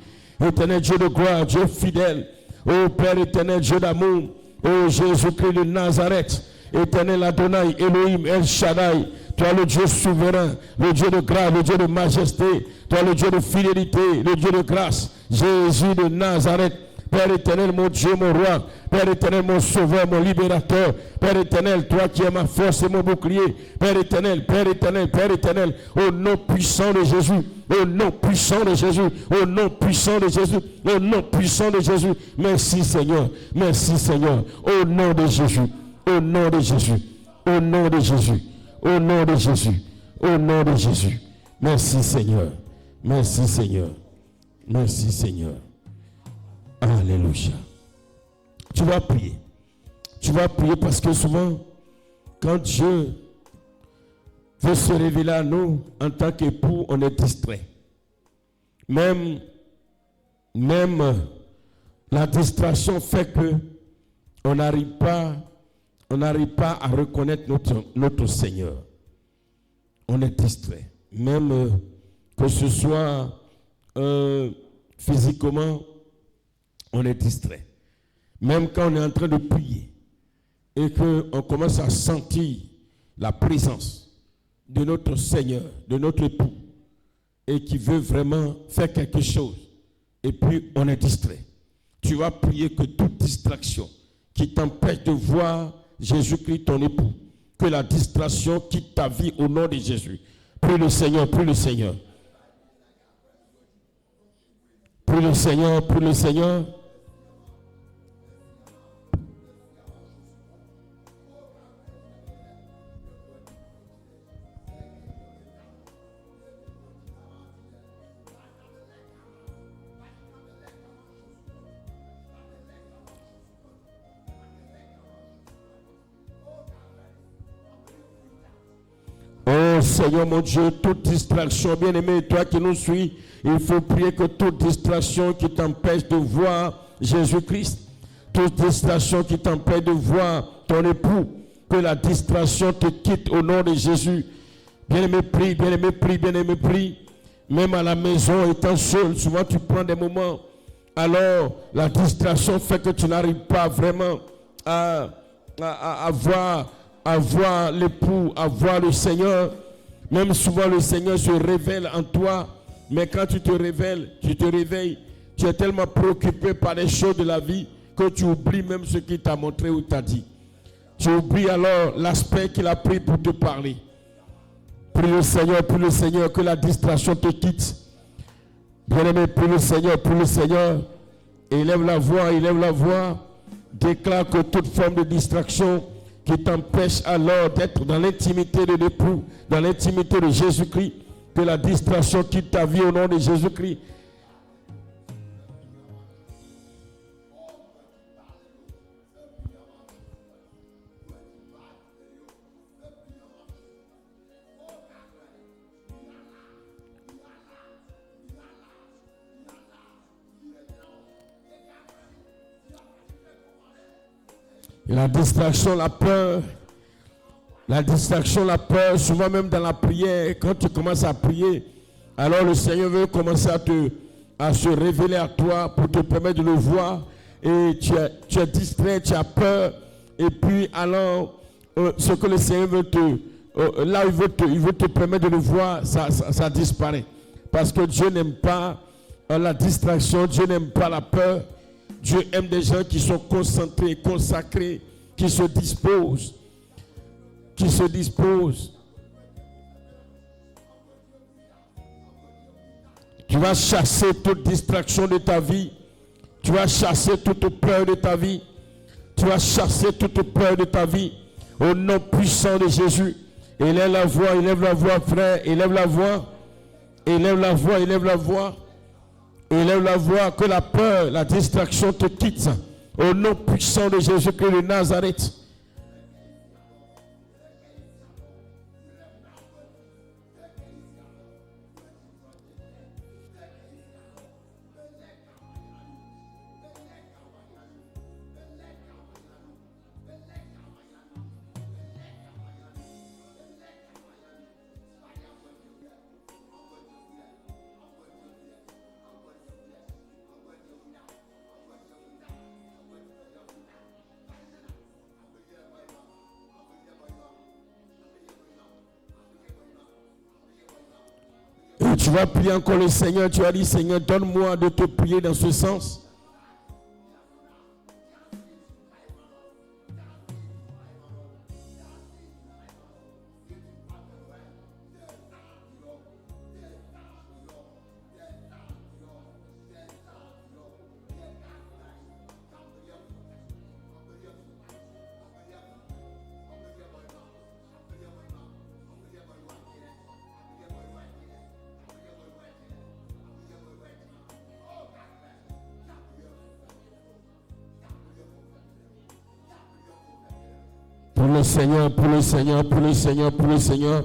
Éternel Dieu de gloire, Dieu fidèle. Ô Père éternel, Dieu d'amour. Ô Jésus-Christ de Nazareth. Éternel Adonai, Elohim, El Shaddai. Toi le Dieu souverain, le Dieu de grâce, le Dieu de majesté. Toi le Dieu de fidélité, le Dieu de grâce. Jésus de Nazareth. Père éternel, mon Dieu, mon roi. Père éternel, mon sauveur, mon libérateur. Père éternel, toi qui es ma force et mon bouclier. Père éternel, Père éternel, Père éternel. Au nom puissant de Jésus. Au nom puissant de Jésus. Au nom puissant de Jésus. Au nom puissant de Jésus. Merci Seigneur. Merci Seigneur. Au nom de Jésus. Au nom de Jésus. Au nom de Jésus. Au nom de Jésus. Au nom de Jésus. Merci Seigneur. Merci Seigneur. Merci Seigneur. Alléluia. Tu vas prier. Tu vas prier parce que souvent, quand Dieu veut se révéler à nous en tant qu'époux, on est distrait. Même la distraction fait que on n'arrive pas à reconnaître notre Seigneur. On est distrait. Même que ce soit physiquement, on est distrait. Même quand on est en train de prier et qu'on commence à sentir la présence de notre Seigneur, de notre époux, et qui veut vraiment faire quelque chose, et puis on est distrait. Tu vas prier que toute distraction qui t'empêche de voir Jésus-Christ, ton époux, que la distraction quitte ta vie au nom de Jésus. Prie le Seigneur, prie le Seigneur. Prie le Seigneur, prie le Seigneur. Oh Seigneur mon Dieu, toute distraction, bien-aimé, toi qui nous suis, il faut prier que toute distraction qui t'empêche de voir Jésus-Christ, toute distraction qui t'empêche de voir ton époux, que la distraction te quitte au nom de Jésus. Bien-aimé, prie, bien-aimé, prie, bien-aimé, prie. Même à la maison, étant seul, souvent tu prends des moments, alors la distraction fait que tu n'arrives pas vraiment à voir l'époux, à voir le Seigneur. Même souvent le Seigneur se révèle en toi, mais quand tu te réveilles, tu es tellement préoccupé par les choses de la vie que tu oublies même ce qu'il t'a montré ou t'a dit. Tu oublies alors l'aspect qu'il a pris pour te parler. Prie le Seigneur, que la distraction te quitte. Bien-aimé, prie le Seigneur. Élève la voix. Déclare que toute forme de distraction qui t'empêche alors d'être dans l'intimité de l'époux, dans l'intimité de Jésus-Christ, que la distraction quitte ta vie au nom de Jésus-Christ. La distraction, la peur, souvent même dans la prière, quand tu commences à prier, alors le Seigneur veut commencer à se révéler à toi pour te permettre de le voir, et tu es distrait, tu as peur, et puis alors, ce que le Seigneur veut il veut te permettre de le voir, ça disparaît. Parce que Dieu n'aime pas la distraction, Dieu n'aime pas la peur. Dieu aime des gens qui sont concentrés, consacrés, qui se disposent Tu vas chasser toute distraction de ta vie. Tu vas chasser toute peur de ta vie. Tu vas chasser toute peur de ta vie. Au nom puissant de Jésus. Élève la voix, frère. Élève la voix. Élève la voix, élève la voix. Élève la voix, que la peur, la distraction te quitte. Au nom puissant de Jésus-Christ de Nazareth. Et tu vas prier encore le Seigneur. Tu vas dire, Seigneur, donne-moi de te prier dans ce sens. Pour le Seigneur, pour le Seigneur, pour le Seigneur, pour le Seigneur.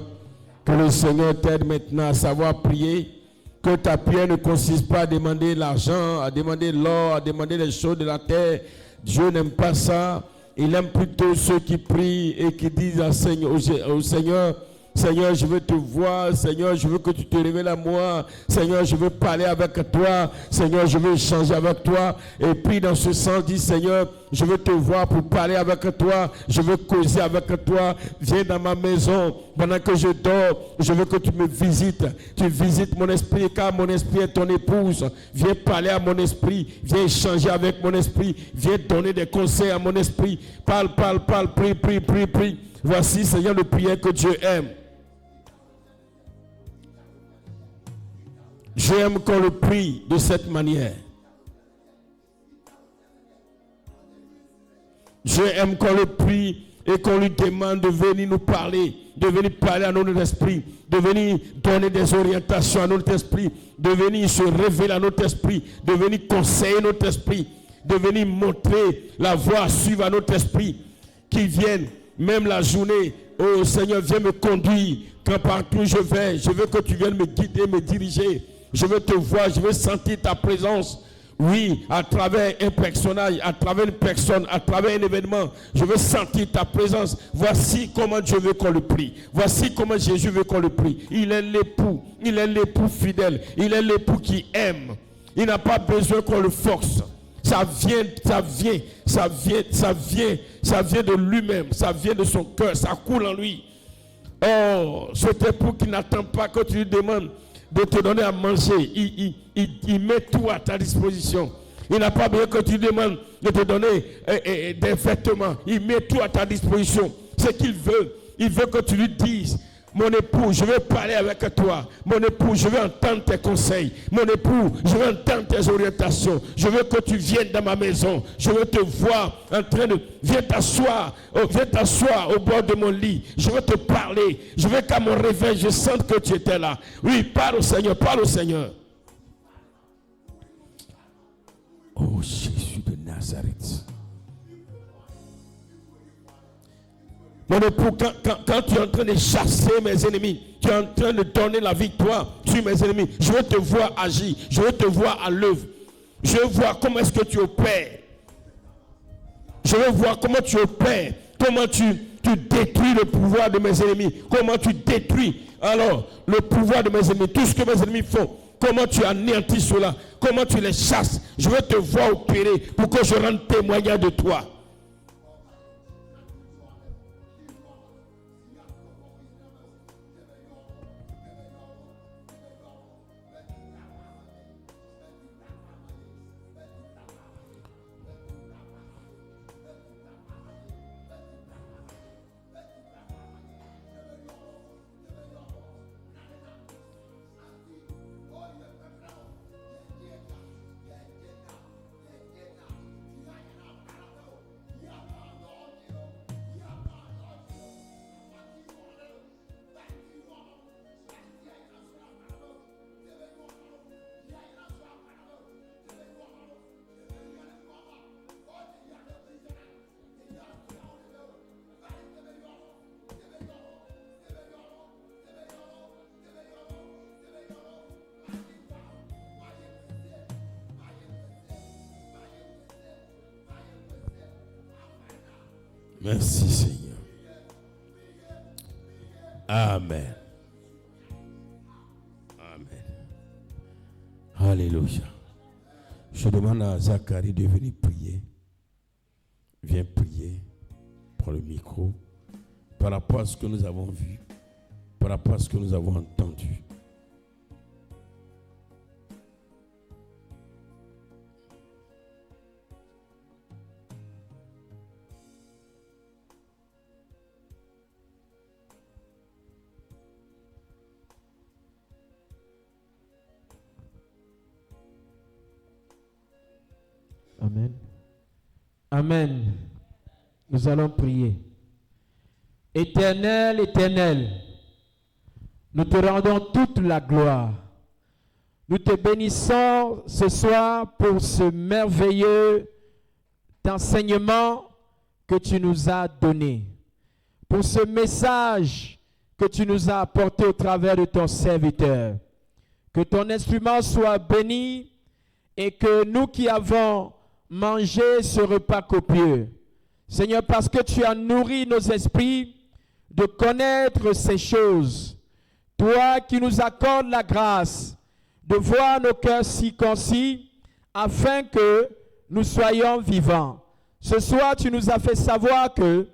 Que le Seigneur t'aide maintenant à savoir prier. Que ta prière ne consiste pas à demander l'argent, à demander l'or, à demander les choses de la terre. Dieu n'aime pas ça. Il aime plutôt ceux qui prient et qui disent au Seigneur, Seigneur, je veux te voir. Seigneur, je veux que tu te révèles à moi. Seigneur, je veux parler avec toi. Seigneur, je veux échanger avec toi. Et puis dans ce sens, dis Seigneur, je veux te voir pour parler avec toi. Je veux causer avec toi. Viens dans ma maison. Pendant que je dors, je veux que tu me visites. Tu visites mon esprit car mon esprit est ton épouse. Viens parler à mon esprit. Viens échanger avec mon esprit. Viens donner des conseils à mon esprit. Parle, prie, prie, prie, prie. Voici, Seigneur, le prière que Dieu aime. J'aime qu'on le prie de cette manière. J'aime qu'on le prie et qu'on lui demande de venir nous parler, de venir parler à notre esprit, de venir donner des orientations à notre esprit, de venir se révéler à notre esprit, de venir conseiller notre esprit, de venir montrer la voie à suivre à notre esprit, qui vienne, même la journée, oh Seigneur, viens me conduire, quand partout je vais, je veux que tu viennes me guider, me diriger. Je veux te voir, je veux sentir ta présence. Oui, à travers un personnage, à travers une personne, à travers un événement, je veux sentir ta présence. Voici comment Dieu veut qu'on le prie. Voici comment Jésus veut qu'on le prie. Il est l'époux fidèle. Il est l'époux qui aime. Il n'a pas besoin qu'on le force. Ça vient de lui-même. Ça vient de son cœur. Ça coule en lui. Oh, cet époux qui n'attend pas que tu lui demandes de te donner à manger, il met tout à ta disposition. Il n'a pas besoin que tu demandes de te donner des vêtements. Il met tout à ta disposition. Ce qu'il veut, il veut que tu lui dises, mon époux, je veux parler avec toi. Mon époux, je veux entendre tes conseils. Mon époux, je veux entendre tes orientations. Je veux que tu viennes dans ma maison. Je veux te voir en train de... Viens t'asseoir au bord de mon lit. Je veux te parler. Je veux qu'à mon réveil, je sente que tu étais là. Oui, parle au Seigneur, parle au Seigneur. Oh Jésus de Nazareth. Mon époux, quand tu es en train de chasser mes ennemis, tu es en train de donner la victoire sur mes ennemis, je veux te voir agir, je veux te voir à l'œuvre. Je veux voir comment est-ce que tu opères. Je veux voir comment tu opères, comment tu détruis le pouvoir de mes ennemis, comment tu détruis alors le pouvoir de mes ennemis, tout ce que mes ennemis font. Comment tu anéantis cela, comment tu les chasses. Je veux te voir opérer pour que je rende témoignage de toi. Merci Seigneur. Amen. Amen. Alléluia. Je demande à Zacharie de venir prier. Viens prier. Prends le micro. Par rapport à ce que nous avons vu. Par rapport à ce que nous avons entendu. Amen. Amen. Nous allons prier. Éternel, Éternel, nous te rendons toute la gloire. Nous te bénissons ce soir pour ce merveilleux enseignement que tu nous as donné, pour ce message que tu nous as apporté au travers de ton serviteur. Que ton instrument soit béni et que nous qui avons mangé ce repas copieux, Seigneur, parce que tu as nourri nos esprits de connaître ces choses, toi qui nous accordes la grâce de voir nos cœurs circoncis afin que nous soyons vivants. Ce soir, tu nous as fait savoir que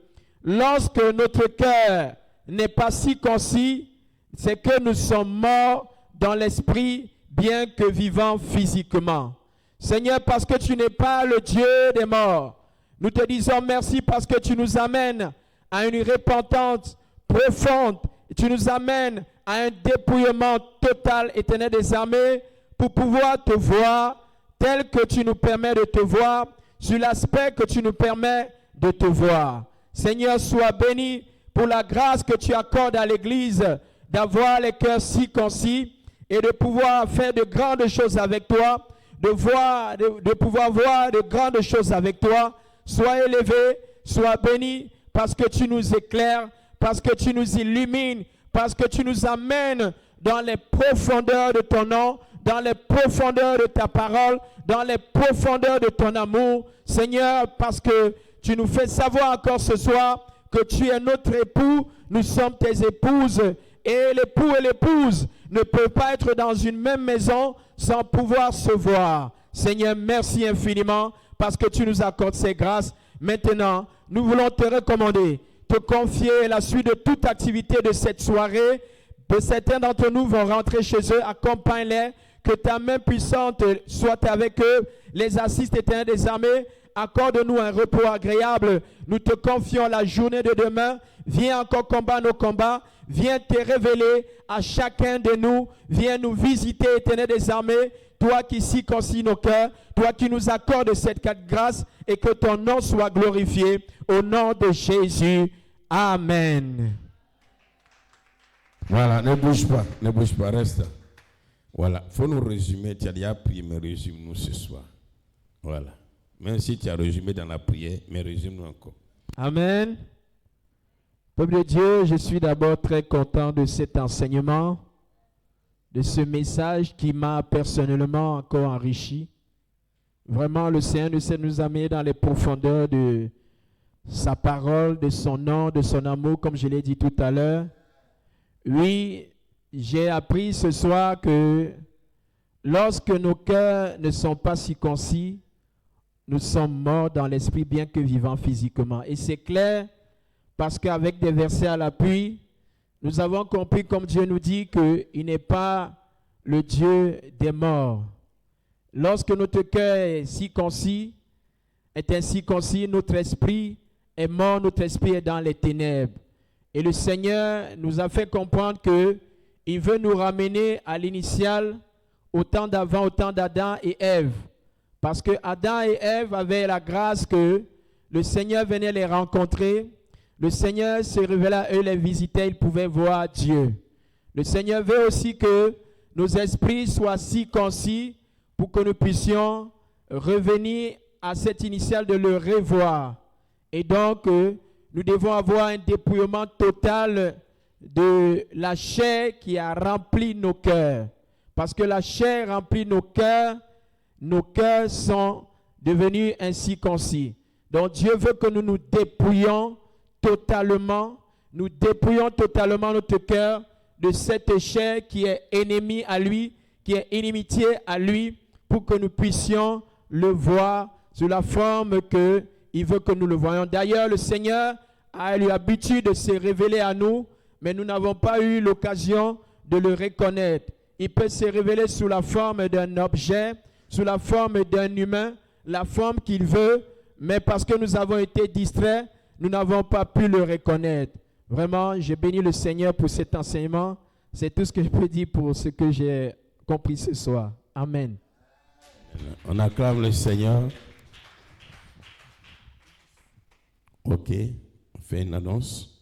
lorsque notre cœur n'est pas circoncis, c'est que nous sommes morts dans l'esprit, bien que vivants physiquement. Seigneur, parce que tu n'es pas le Dieu des morts, nous te disons merci parce que tu nous amènes à une repentance profonde. Tu nous amènes à un dépouillement total, Éternel des armées, pour pouvoir te voir tel que tu nous permets de te voir, sur l'aspect que tu nous permets de te voir. Seigneur, sois béni pour la grâce que tu accordes à l'Église d'avoir les cœurs circoncis et de pouvoir faire de grandes choses avec toi, de pouvoir voir de grandes choses avec toi. Sois élevé, sois béni, parce que tu nous éclaires, parce que tu nous illumines, parce que tu nous amènes dans les profondeurs de ton nom, dans les profondeurs de ta parole, dans les profondeurs de ton amour. Seigneur, parce que tu nous fais savoir encore ce soir que tu es notre époux, nous sommes tes épouses, et l'époux et l'épouse ne peuvent pas être dans une même maison sans pouvoir se voir. Seigneur, merci infiniment parce que tu nous accordes ces grâces. Maintenant, nous voulons te recommander, te confier la suite de toute activité de cette soirée. Certains d'entre nous vont rentrer chez eux, accompagne-les, que ta main puissante soit avec eux, les assiste, Éternel des armées. Accorde-nous un repos agréable. Nous te confions la journée de demain. Viens encore combattre nos combats. Viens te révéler à chacun de nous. Viens nous visiter, Éternel des armées. Toi qui circoncis nos cœurs. Toi qui nous accordes cette grâce. Et que ton nom soit glorifié. Au nom de Jésus. Amen. Voilà, ne bouge pas, reste. Voilà, il faut nous résumer. Tu as déjà prié, mais résume-nous ce soir. Voilà. Même si tu as résumé dans la prière, mais résume-nous encore. Amen. Peuple de Dieu, je suis d'abord très content de cet enseignement, de ce message qui m'a personnellement encore enrichi. Vraiment, le Seigneur essaie de nous amener dans les profondeurs de sa parole, de son nom, de son amour, comme je l'ai dit tout à l'heure. Oui, j'ai appris ce soir que lorsque nos cœurs ne sont pas circoncis, nous sommes morts dans l'esprit, bien que vivants physiquement. Et c'est clair, parce qu'avec des versets à l'appui, nous avons compris, comme Dieu nous dit, qu'il n'est pas le Dieu des morts. Lorsque notre cœur est circoncis, notre esprit est mort, notre esprit est dans les ténèbres. Et le Seigneur nous a fait comprendre qu'il veut nous ramener à l'initial, au temps d'avant, au temps d'Adam et Ève. Parce que Adam et Ève avaient la grâce que le Seigneur venait les rencontrer. Le Seigneur se révélait à eux, les visitait, ils pouvaient voir Dieu. Le Seigneur veut aussi que nos esprits soient circoncis pour que nous puissions revenir à cette initiale de le revoir. Et donc, nous devons avoir un dépouillement total de la chair qui a rempli nos cœurs. Parce que la chair remplit nos cœurs sont devenus incirconcis. Donc Dieu veut que nous nous dépouillions totalement notre cœur de cette chair qui est ennemie à lui, qui est inimitié à lui, pour que nous puissions le voir sous la forme qu'il veut que nous le voyions. D'ailleurs, le Seigneur a eu l'habitude de se révéler à nous, mais nous n'avons pas eu l'occasion de le reconnaître. Il peut se révéler sous la forme d'un objet, sous la forme d'un humain, la forme qu'il veut, mais parce que nous avons été distraits, nous n'avons pas pu le reconnaître. Vraiment, j'ai béni le Seigneur pour cet enseignement. C'est tout ce que je peux dire pour ce que j'ai compris ce soir. Amen. On acclame le Seigneur. Ok, on fait une annonce.